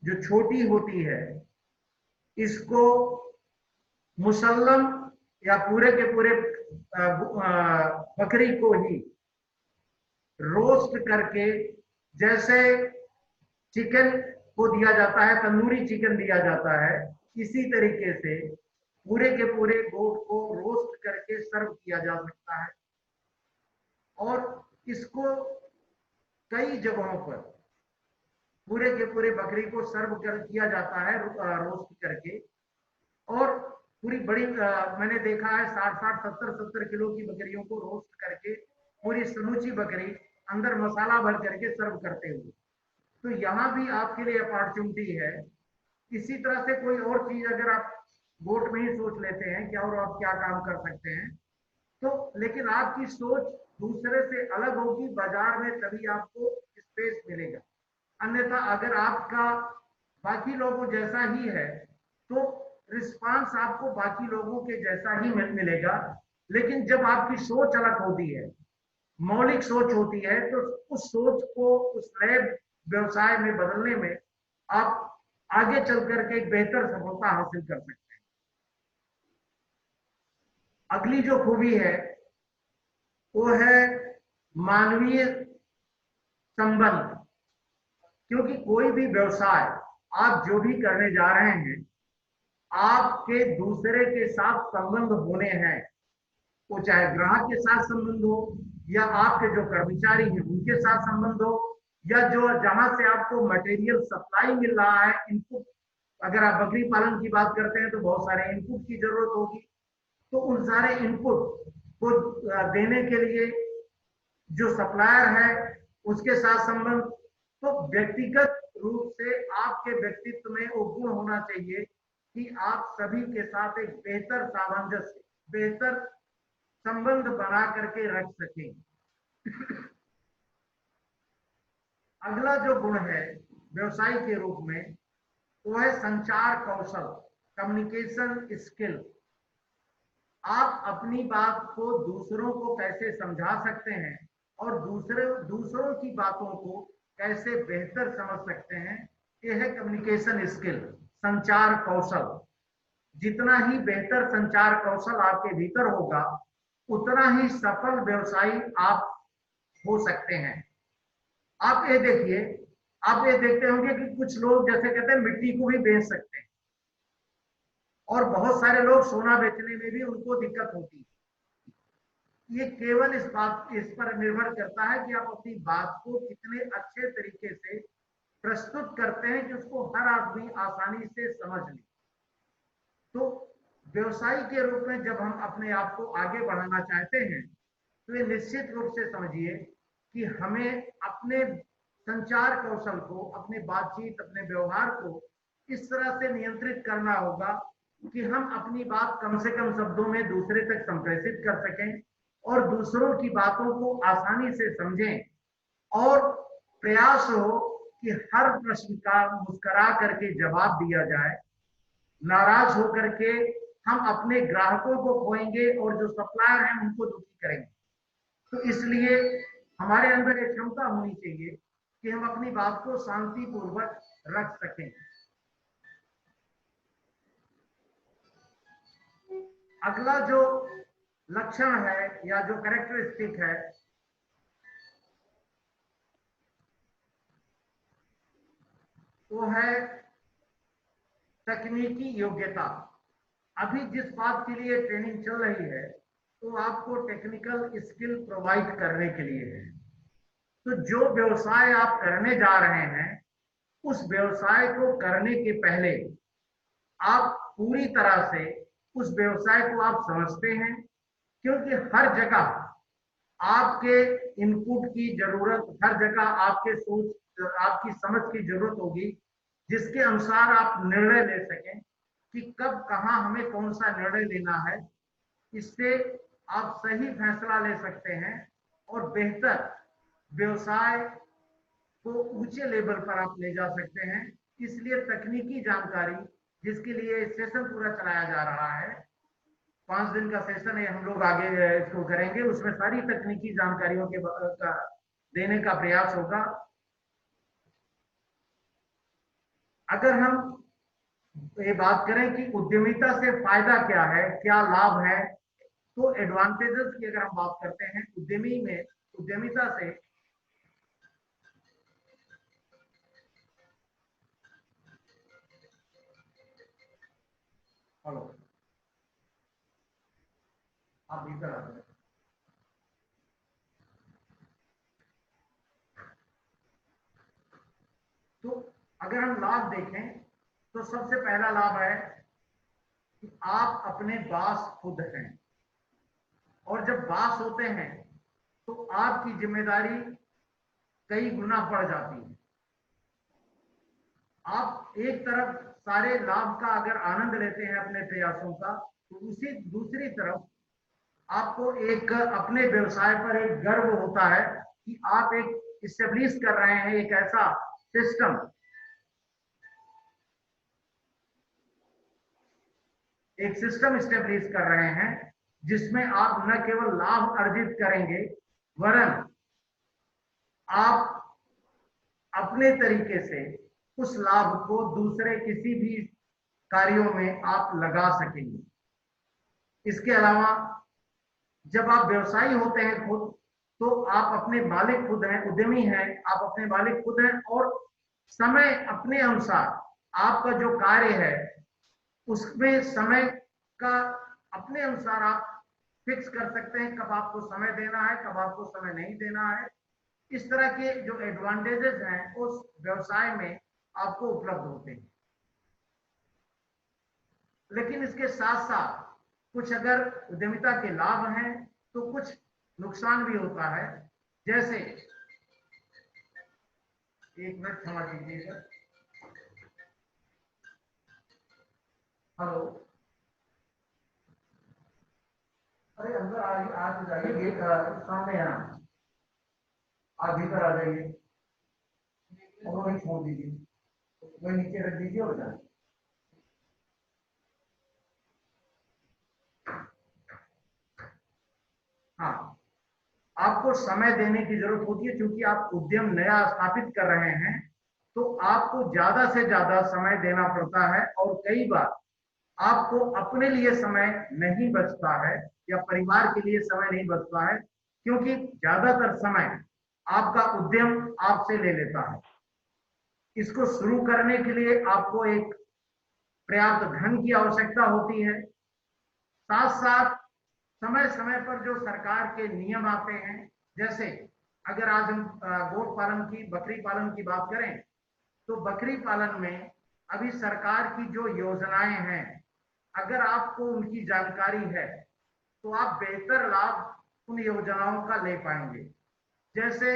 जो छोटी होती है, इसको मुसल्लम या पूरे के पूरे बकरी को ही रोस्ट करके, जैसे चिकन को दिया जाता है, तंदूरी चिकन दिया जाता है, इसी तरीके से पूरे के पूरे गोट को रोस्ट करके सर्व किया जा सकता है। और इसको कई जगहों पर पूरे के पूरे बकरी को सर्व किया जाता है रोस्ट करके। और पूरी बड़ी मैंने देखा है 60-70 किलो की बकरियों को रोस्ट करके पूरी समूची बकरी अंदर मसाला भर करके सर्व करते हुए। तो यहाँ भी आपके लिए अपॉर्चुनिटी है। इसी तरह से कोई और चीज अगर आप गोट में ही सोच लेते हैं कि और आप क्या काम कर सकते हैं, तो लेकिन आपकी सोच दूसरे से अलग होगी, बाजार में तभी आपको स्पेस मिलेगा। अन्यथा अगर आपका बाकी लोगों जैसा ही है तो रिस्पांस आपको बाकी लोगों के जैसा ही मिलेगा। लेकिन जब आपकी सोच अलग होती है, मौलिक सोच होती है, तो उस सोच को उस नए व्यवसाय में बदलने में आप आगे चल करके एक बेहतर सफलता हासिल कर सकते हैं। अगली जो खूबी है वो है मानवीय संबंध। क्योंकि कोई भी व्यवसाय आप जो भी करने जा रहे हैं, आपके दूसरे के साथ संबंध होने हैं। वो चाहे ग्राहक के साथ संबंध हो, या आपके जो कर्मचारी हैं उनके साथ संबंध हो, या जो जहां से आपको मटेरियल सप्लाई मिल रहा है, इनपुट। अगर आप बकरी पालन की बात करते हैं तो बहुत सारे इनपुट की जरूरत होगी। तो उन सारे इनपुट को देने के लिए जो सप्लायर है उसके साथ संबंध। तो व्यक्तिगत रूप से आपके व्यक्तित्व में वो गुण होना चाहिए कि आप सभी के साथ एक बेहतर सामंजस्य, बेहतर संबंध बना करके रख सकें। अगला जो गुण है व्यवसायी के रूप में वो है संचार कौशल, कम्युनिकेशन स्किल। आप अपनी बात को दूसरों को कैसे समझा सकते हैं और दूसरों की बातों को कैसे बेहतर समझ सकते हैं, यह है कम्युनिकेशन स्किल, संचार कौशल। जितना ही बेहतर संचार कौशल आपके भीतर होगा, उतना ही सफल व्यवसायी आप हो सकते हैं। आप ये देखिए, आप ये देखते होंगे कि कुछ लोग जैसे कहते हैं मिट्टी को भी बेच सकते हैं, और बहुत सारे लोग सोना बेचने में भी उनको दिक्कत होती है। ये केवल इस पर निर्भर करता है कि आप अपनी बात को कितने अच्छे तरीके से प्रस्तुत करते हैं कि उसको हर आदमी आसानी से समझ ले। तो व्यवसायी के रूप में जब हम अपने आप को आगे बढ़ाना चाहते हैं, तो ये निश्चित रूप से समझिए कि हमें अपने संचार कौशल को, अपने बातचीत, अपने व्यवहार को इस तरह से नियंत्रित करना होगा कि हम अपनी बात कम से कम शब्दों में दूसरे तक संप्रेषित कर सकें और दूसरों की बातों को आसानी से समझें, और प्रयास हो कि हर प्रश्न का मुस्कुरा करके जवाब दिया जाए। नाराज होकर के हम अपने ग्राहकों को खोएंगे और जो सप्लायर हैं उनको दुखी करेंगे। तो इसलिए हमारे अंदर एक क्षमता होनी चाहिए कि हम अपनी बात को शांतिपूर्वक रख सकें। अगला जो लक्षण है या जो कैरेक्टरिस्टिक है वो है तकनीकी योग्यता। अभी जिस बात के लिए ट्रेनिंग चल रही है तो आपको टेक्निकल स्किल प्रोवाइड करने के लिए है। तो जो व्यवसाय आप करने जा रहे हैं, उस व्यवसाय को करने के पहले आप पूरी तरह से उस व्यवसाय को आप समझते हैं, क्योंकि हर जगह आपके इनपुट की जरूरत, हर जगह आपके सोच, आपकी समझ की जरूरत होगी, जिसके अनुसार आप निर्णय ले सकें कि कब कहां हमें कौन सा निर्णय लेना है। इससे आप सही फैसला ले सकते हैं और बेहतर व्यवसाय को ऊंचे लेवल पर आप ले जा सकते हैं। इसलिए तकनीकी जानकारी, जिसके लिए सेशन पूरा चलाया जा रहा है, 5 दिन का सेशन है, हम लोग आगे इसको करेंगे, उसमें सारी तकनीकी जानकारियों के देने का प्रयास होगा। अगर हम ये बात करें कि उद्यमिता से फायदा क्या है, क्या लाभ है, तो एडवांटेजेस की अगर हम बात करते हैं उद्यमिता से हेलो, आप भीतर आ जाए। तो अगर हम लाभ देखें तो सबसे पहला लाभ है कि आप अपने बॉस खुद हैं, और जब बॉस होते हैं तो आपकी जिम्मेदारी कई गुना बढ़ जाती है। आप एक तरफ सारे लाभ का अगर आनंद लेते हैं अपने प्रयासों का, तो उसी दूसरी तरफ आपको एक अपने व्यवसाय पर एक गर्व होता है कि आप एक इस्टेब्लिश कर रहे हैं एक ऐसा सिस्टम, इस्टेब्लिश कर रहे हैं जिसमें आप न केवल लाभ अर्जित करेंगे, वरन आप अपने तरीके से उस लाभ को दूसरे किसी भी कार्यों में आप लगा सकेंगे। इसके अलावा जब आप व्यवसायी होते हैं खुद, तो आप अपने मालिक खुद हैं, उद्यमी हैं, आप अपने मालिक खुद हैं, और समय अपने अनुसार आपका जो कार्य है उसमें समय का अपने अनुसार आप फिक्स कर सकते हैं, कब आपको समय देना है, कब आपको समय नहीं देना है। इस तरह के जो एडवांटेजेस हैं उस व्यवसाय में आपको उपलब्ध होते हैं। लेकिन इसके साथ साथ कुछ अगर उद्यमिता के लाभ हैं तो कुछ नुकसान भी होता है। जैसे, एक मिनट क्षमा कीजिएगा, हेलो, अरे अंदर आ जाइए, गेट सामने है, आप भीतर आ जाइए और वही छोड़ दीजिए, वही नीचे रख दीजिए हो जाए। हाँ, आपको समय देने की जरूरत होती है, क्योंकि आप उद्यम नया स्थापित कर रहे हैं, तो आपको ज्यादा से ज्यादा समय देना पड़ता है, और कई बार आपको अपने लिए समय नहीं बचता है या परिवार के लिए समय नहीं बचता है, क्योंकि ज्यादातर समय आपका उद्यम आपसे ले लेता है। इसको शुरू करने के लिए आपको एक पर्याप्त धन की आवश्यकता होती है। साथ साथ समय समय पर जो सरकार के नियम आते हैं, जैसे अगर आज हम गोट पालन की, बकरी पालन की बात करें, तो बकरी पालन में अभी सरकार की जो योजनाएं हैं, अगर आपको उनकी जानकारी है तो आप बेहतर लाभ उन योजनाओं का ले पाएंगे। जैसे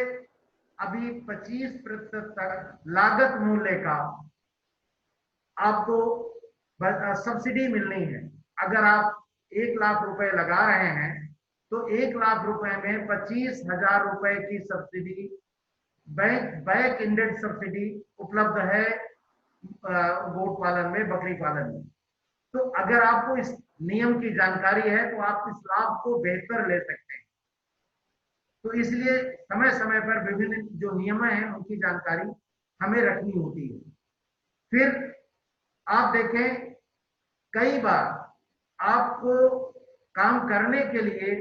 अभी 25% तक लागत मूल्य का आपको सब्सिडी मिलनी है। अगर आप 1 लाख रुपए लगा रहे हैं तो 1 लाख रुपए में 25,000 रुपए की सब्सिडी, बैक इंडेड सब्सिडी उपलब्ध है गोट पालन में, बकरी पालन में। तो अगर आपको इस नियम की जानकारी है तो आप इस लाभ को बेहतर ले सकते हैं। तो इसलिए समय समय पर विभिन्न जो नियम हैं उनकी जानकारी हमें रखनी होती है। फिर आप देखें, कई बार आपको काम करने के लिए,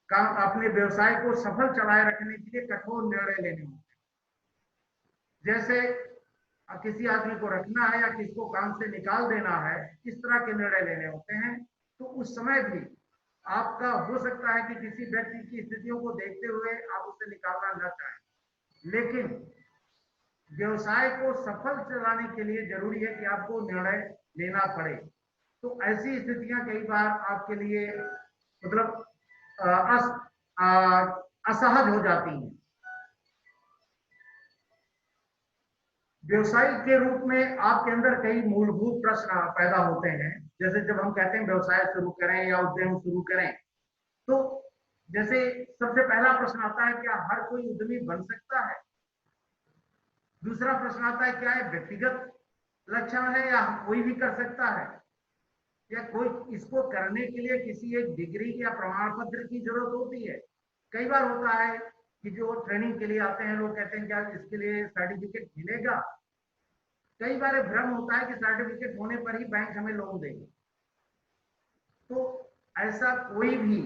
काम अपने व्यवसाय को सफल चलाए रखने के लिए कठोर निर्णय लेने होते हैं। जैसे किसी आदमी को रखना है या किसी को काम से निकाल देना है, इस तरह के निर्णय लेने होते हैं। तो उस समय भी आपका हो सकता है कि किसी व्यक्ति की स्थितियों को देखते हुए आप उसे निकालना न चाहें, लेकिन व्यवसाय को सफल चलाने के लिए जरूरी है कि आपको निर्णय लेना पड़े। तो ऐसी स्थितियां कई बार आपके लिए मतलब असहज हो जाती हैं। व्यवसायी के रूप में आपके अंदर कई मूलभूत प्रश्न पैदा होते हैं। जैसे जब हम कहते हैं व्यवसाय शुरू करें या उद्यम शुरू करें, तो जैसे सबसे पहला प्रश्न आता है, क्या हर कोई उद्यमी बन सकता है? दूसरा प्रश्न आता है, क्या ये व्यक्तिगत लक्षण है या कोई भी कर सकता है, या कोई इसको करने के लिए किसी एक डिग्री या प्रमाण पत्र की जरूरत होती है? कई बार होता है कि जो ट्रेनिंग के लिए आते हैं लोग कहते हैं क्या इसके लिए सर्टिफिकेट मिलेगा? कई बार भ्रम होता है कि सर्टिफिकेट होने पर ही बैंक हमें लोन देगा। तो ऐसा कोई भी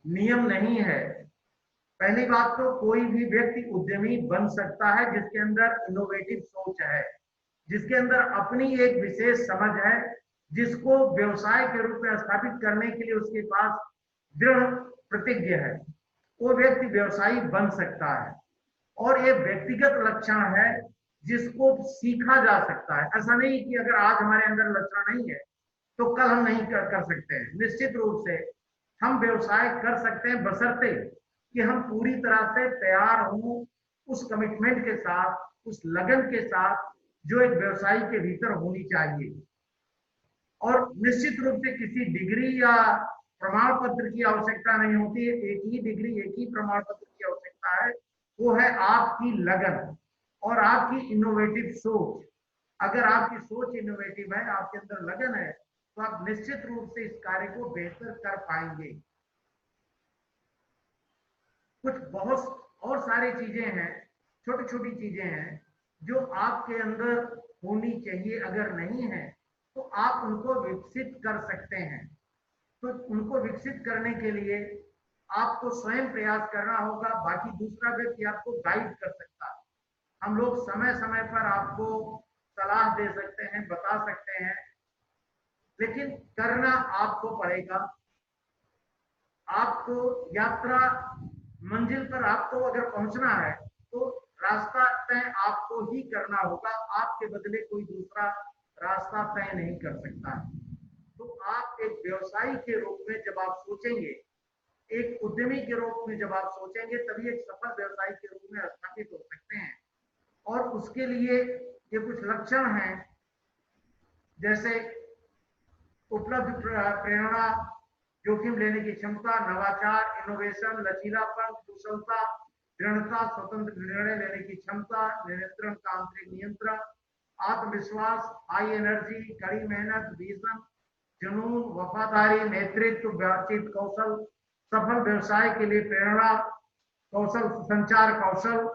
नियम नहीं है। पहली बात तो कोई भी व्यक्ति उद्यमी बन सकता है जिसके अंदर इनोवेटिव सोच है, जिसके अंदर अपनी एक विशेष समझ है, जिसको व्यवसाय के रूप में स्थापित करने के लिए उसके पास दृढ़ प्रतिज्ञा है, वो व्यक्ति व्यवसायी बन सकता है। और ये व्यक्तिगत लक्षण है जिसको सीखा जा सकता है। ऐसा नहीं कि अगर आज हमारे अंदर लक्षण नहीं है तो कल हम नहीं कर सकते हैं। निश्चित रूप से हम व्यवसाय कर सकते हैं, बशर्ते कि हम पूरी तरह से तैयार हों उस कमिटमेंट के साथ, उस लगन के साथ जो एक व्यवसायी के भीतर होनी चाहिए। और निश्चित रूप से किसी डिग्री या प्रमाण पत्र की आवश्यकता नहीं होती है, एक ही डिग्री, एक ही प्रमाण पत्र की आवश्यकता है, वो है आपकी लगन और आपकी इनोवेटिव सोच। अगर आपकी सोच इनोवेटिव है, आपके अंदर लगन है, तो आप निश्चित रूप से इस कार्य को बेहतर कर पाएंगे। कुछ बहुत और सारी चीजें हैं, छोटी छोटी चीजें हैं जो आपके अंदर होनी चाहिए, अगर नहीं है तो आप उनको विकसित कर सकते हैं। तो उनको विकसित करने के लिए आपको स्वयं प्रयास करना होगा, बाकी दूसरा व्यक्ति आपको गाइड कर सकता है। हम लोग समय समय पर आपको सलाह दे सकते हैं, बता सकते हैं, लेकिन करना आपको पड़ेगा। आपको यात्रा मंजिल पर आपको अगर पहुंचना है तो रास्ता तय आपको ही करना होगा, आपके बदले कोई दूसरा रास्ता तय नहीं कर सकता है। तो आप एक व्यवसायी के रूप में जब आप सोचेंगे, एक उद्यमी के रूप में जब आप सोचेंगे, तभी एक सफल व्यवसायी के रूप में स्थापित हो सकते हैं। और उसके लिए ये कुछ लक्षण हैं, जैसे उपलब्ध प्रेरणा, जोखिम लेने की क्षमता, नवाचार, इनोवेशन, लचीलापन, कुशलता, दृढ़ता, स्वतंत्र निर्णय लेने की क्षमता, नियंत्रण का आंतरिक नियंत्रण, आत्मविश्वास, हाई एनर्जी, कड़ी मेहनत, विजन, जुनून, वफादारी, नेतृत्व, बातचीत कौशल, सफल व्यवसाय के लिए प्रेरणा कौशल, संचार कौशल,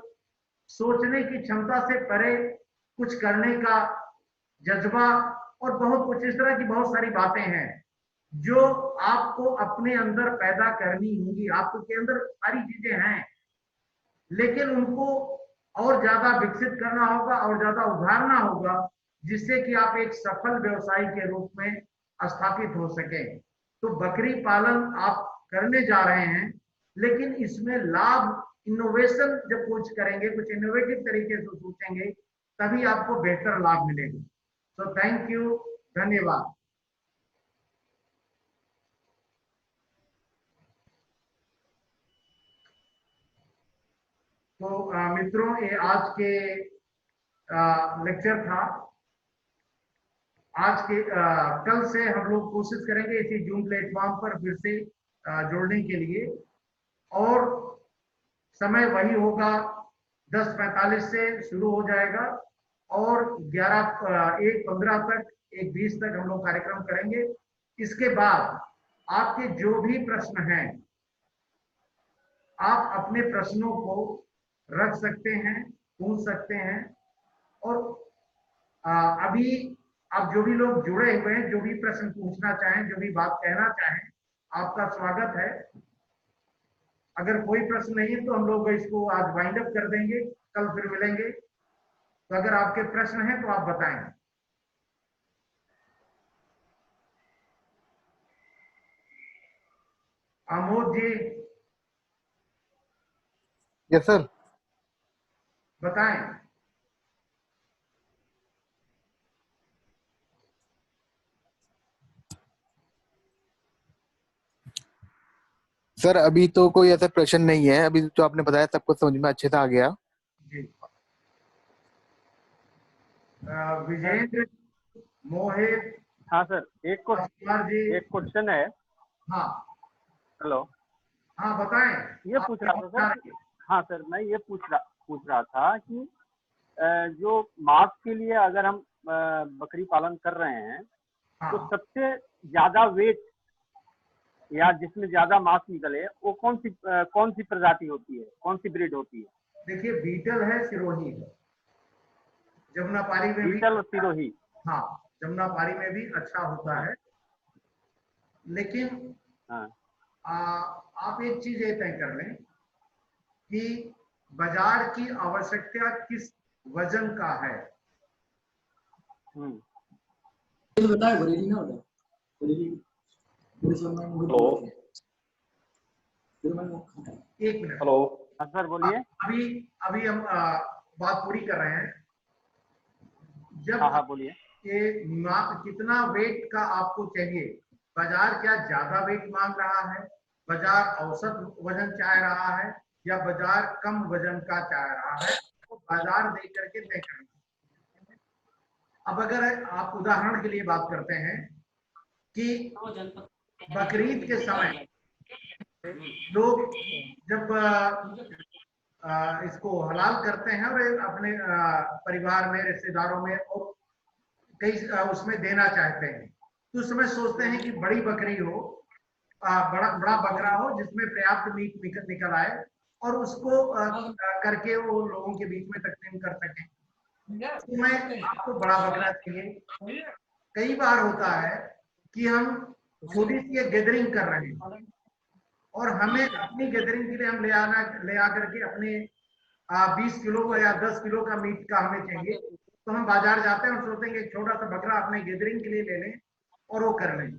सोचने की क्षमता से परे कुछ करने का जज्बा, और बहुत कुछ इस तरह की बहुत सारी बातें हैं जो आपको अपने अंदर पैदा करनी होंगी। आपके अंदर सारी चीजें हैं, लेकिन उनको और ज्यादा विकसित करना होगा और ज्यादा उभारना होगा, जिससे कि आप एक सफल व्यवसायी के रूप में स्थापित हो सके। तो बकरी पालन आप करने जा रहे हैं, लेकिन इसमें लाभ, इनोवेशन जब कुछ करेंगे, कुछ इनोवेटिव तरीके से सोचेंगे, तभी आपको बेहतर लाभ मिलेगा। तो थैंक यू, धन्यवाद। तो मित्रों, ये आज के लेक्चर था। आज के कल से हम लोग कोशिश करेंगे इसी जूम प्लेटफॉर्म पर फिर से जोड़ने के लिए, और समय वही होगा, 10:45 से शुरू हो जाएगा और 1:15 तक, 1:20 तक हम लोग कार्यक्रम करेंगे। इसके बाद आपके जो भी प्रश्न हैं, आप अपने प्रश्नों को रख सकते हैं, पूछ सकते हैं। और अभी आप जो भी लोग जुड़े हुए हैं, जो भी प्रश्न पूछना चाहें, जो भी बात कहना चाहें, आपका स्वागत है। अगर कोई प्रश्न नहीं है तो हम लोग इसको आज वाइंड अप कर देंगे, कल फिर मिलेंगे। तो अगर आपके प्रश्न हैं तो आप बताएं। आमोद जी, यस सर। बताएं। सर अभी तो कोई ऐसा प्रश्न नहीं है, अभी जो आपने बताया सबको समझ में अच्छे से आ गया जी। विजेंद्र, मोहित, हाँ सर, एक कुमार जी, क्वेश्चन है। हाँ हेलो, हाँ बताएं। ये पूछ रहा था सर। हाँ सर, मैं ये पूछ रहा था कि जो मांस के लिए अगर हम बकरी पालन कर रहे हैं, हाँ। तो सबसे ज्यादा वेट या जिसमें ज्यादा मांस निकले वो कौन सी प्रजाति होती है, कौन सी ब्रीड होती है? देखिए, बीटल है, सिरोही है। जमुनापारी में बीटल और सिरोही। हाँ, जमुनापारी में भी अच्छा होता है, लेकिन हाँ। आप एक चीज ये तय कर लें कि बाजार की आवश्यकता किस वजन का है। हेलो, एक मिनट। हेलो, हाँ सर बोलिए। अभी हम बात पूरी कर रहे हैं। जब हाँ बोलिए। ये कितना वेट का आपको चाहिए, बाजार क्या ज्यादा वेट मांग रहा है, बाजार औसत वजन चाह रहा है या बाजार कम वजन का चाह रहा है, तो बाजार देख करके तय करेंगे। अब अगर आप उदाहरण के लिए बात करते हैं कि बकरीद के समय लोग जब इसको हलाल करते हैं और अपने परिवार में, रिश्तेदारों में और कई उसमें देना चाहते हैं, तो उस समय सोचते हैं कि बड़ी बकरी हो, बड़ा बड़ा बकरा हो जिसमें पर्याप्त मीट निकल आए और उसको करके वो लोगों के बीच में तकसीम कर सकें। तो मैं आपको बड़ा बकरा चाहिए। कई बार होता है कि हम छोटी सी एक गैदरिंग कर रहे हैं और हमें अपनी गैदरिंग के लिए हम ले आकर के अपने 20 किलो या 10 किलो का मीट का हमें चाहिए, तो हम बाजार जाते हैं और सोचते हैं कि एक छोटा सा बकरा अपने गैदरिंग के लिए ले लें और वो कर लें।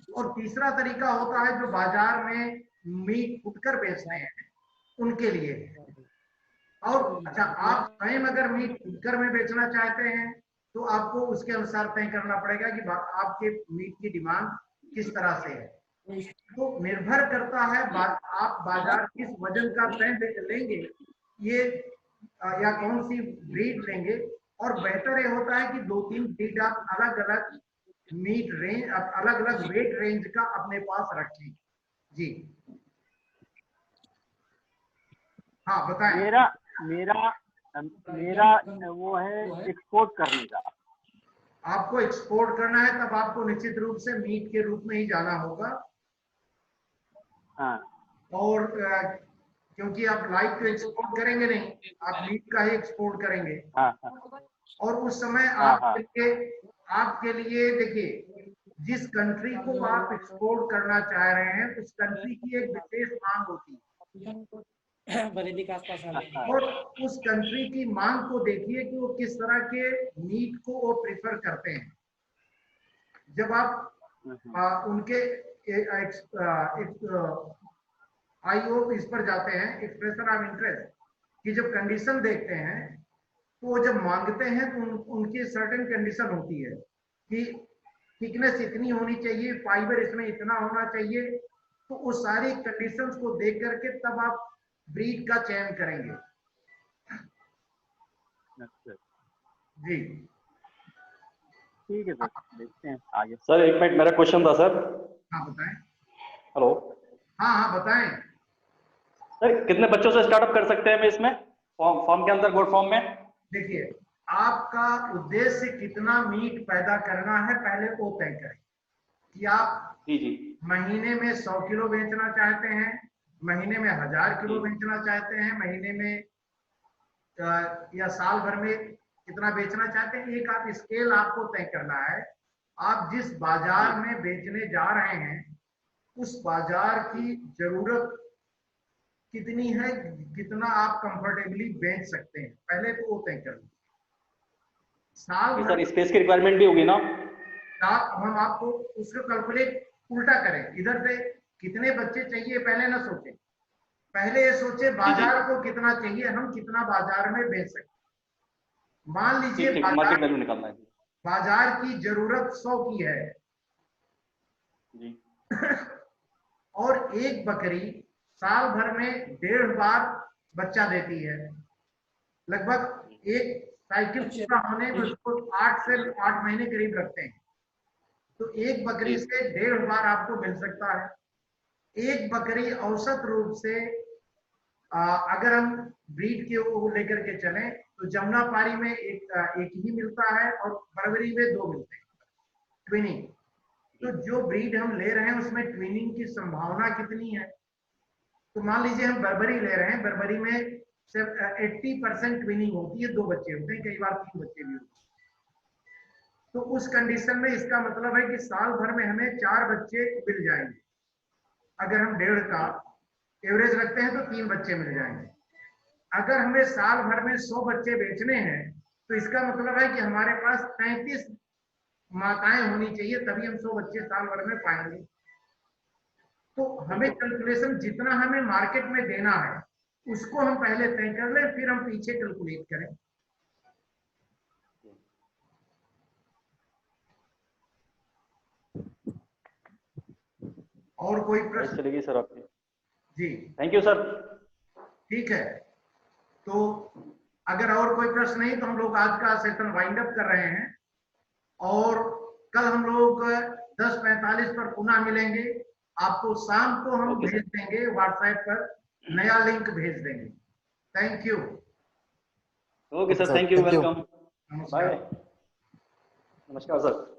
और तीसरा तरीका होता है जो बाजार में मीट फुटकर बेचते हैं उनके लिए। और अच्छा, आप स्वयं अगर मीट फुटकर में बेचना चाहते हैं तो आपको उसके अनुसार तय करना पड़ेगा कि आपके मीट की डिमांड किस तरह से है। तो निर्भर करता है आप बाजार किस वजन का तय लेंगे ये या कौन सी ब्रीड लेंगे। और बेहतर ये होता है कि 2-3 ब्रीड आप अलग अलग मीट रेंज, अलग अलग वेट रेंज का अपने पास रखें। जी हाँ बताएं। मेरा वो है एक्सपोर्ट करने का। आपको एक्सपोर्ट करना है तब आपको निश्चित रूप से मीट के रूप में ही जाना होगा। हाँ। और क्योंकि आप लाइव तो एक्सपोर्ट करेंगे नहीं, आप मीट का ही एक्सपोर्ट करेंगे। हाँ, हाँ। और उस समय हाँ, हाँ। आपके लिए देखिए, जिस कंट्री को आप एक्सपोर्ट करना चाह रहे हैं उस कंट्री की एक विशेष मांग होती है और उस कंट्री की मांग को देखिए कि वो किस तरह के मीट को वो प्रेफर करते हैं। जब आप उनके आईओ इस पर जाते हैं, एक्सप्रेशन ऑफ इंटरेस्ट की जब कंडीशन देखते हैं तो वो जब मांगते हैं तो उनकी सर्टेन कंडीशन होती है कि थिकनेस इतनी होनी चाहिए, फाइबर इसमें इतना होना चाहिए। तो उस सारी कंडीशंस को देख करके तब आप ब्रीड का चयन करेंगे। जी ठीक है सर, देखते हैं आगे। सर एक मिनट, मेरा क्वेश्चन था सर। हाँ बताएं। हेलो। हाँ बताएं। सर कितने बच्चों से स्टार्टअप कर सकते हैं हम इसमें, फॉर्म के अंदर, गोट फॉर्म में? देखिए, आपका उद्देश्य कितना मीट पैदा करना है पहले वो तय करें कि आप जी महीने में 100 किलो बेचना चाहते हैं, महीने में 1000 किलो बेचना चाहते हैं, महीने में या साल भर में कितना बेचना चाहते हैं। एक आप स्केल आपको तय करना है। आप जिस बाजार में बेचने जा रहे हैं उस बाजार की जरूरत कितनी है, कितना आप कंफर्टेबली बेच सकते हैं, पहले तो वो तय कर लीजिए। साल भर सर स्पेस की रिक्वायरमेंट भी होगी ना? हम आपको उसको कैलकुलेट उल्टा करें, इधर से कितने बच्चे चाहिए पहले ना सोचें, पहले ये सोचे बाजार को कितना चाहिए, हम कितना बाजार में बेच सकते। मान लीजिए मार्केट वैल्यू निकालना है। बाजार की जरूरत 100 की है जी। और एक बकरी साल भर में 1.5 बार बच्चा देती है। लगभग एक साइकिल पूरा होने में उसको 8 से 8 महीने करीब लगते हैं। तो एक बकरी से 1.5 बार आपको मिल सकता है। एक बकरी औसत रूप से अगर हम ब्रीड के वो लेकर के चलें तो जमुनापारी में एक ही मिलता है और बरबरी में 2 मिलते हैं, ट्विनिंग। तो जो ब्रीड हम ले रहे हैं उसमें ट्विनिंग की संभावना कितनी है? तो मान लीजिए हम बरबरी ले रहे हैं, बरबरी में सिर्फ 80% ट्विनिंग होती है, 2 बच्चे होते हैं, कई बार 3 बच्चे भी होते हैं। तो उस कंडीशन में इसका मतलब है कि साल भर में हमें 4 बच्चे मिल जाएंगे। अगर हम 1.5 का एवरेज रखते हैं तो 3 बच्चे मिल जाएंगे। अगर हमें साल भर में 100 बच्चे बेचने हैं तो इसका मतलब है कि हमारे पास 33 माताएं होनी चाहिए, तभी हम 100 बच्चे साल भर में पाएंगे। तो हमें कैलकुलेशन जितना हमें मार्केट में देना है उसको हम पहले तय कर लें, फिर हम पीछे कैलकुलेट करें। और कोई प्रश्न? चलेगी सर आपकी। जी थैंक यू सर। ठीक है, तो अगर और कोई प्रश्न नहीं तो हम लोग आज का सेशन वाइंड अप कर रहे हैं और कल हम लोग 10:45 पर पुनः मिलेंगे। आपको शाम को हम ओके भेज सर। देंगे व्हाट्सएप पर, नया लिंक भेज देंगे। Thank you. Okay sir, thank you, thank you. Welcome, नमस्कार। बाय, नमस्कार सर।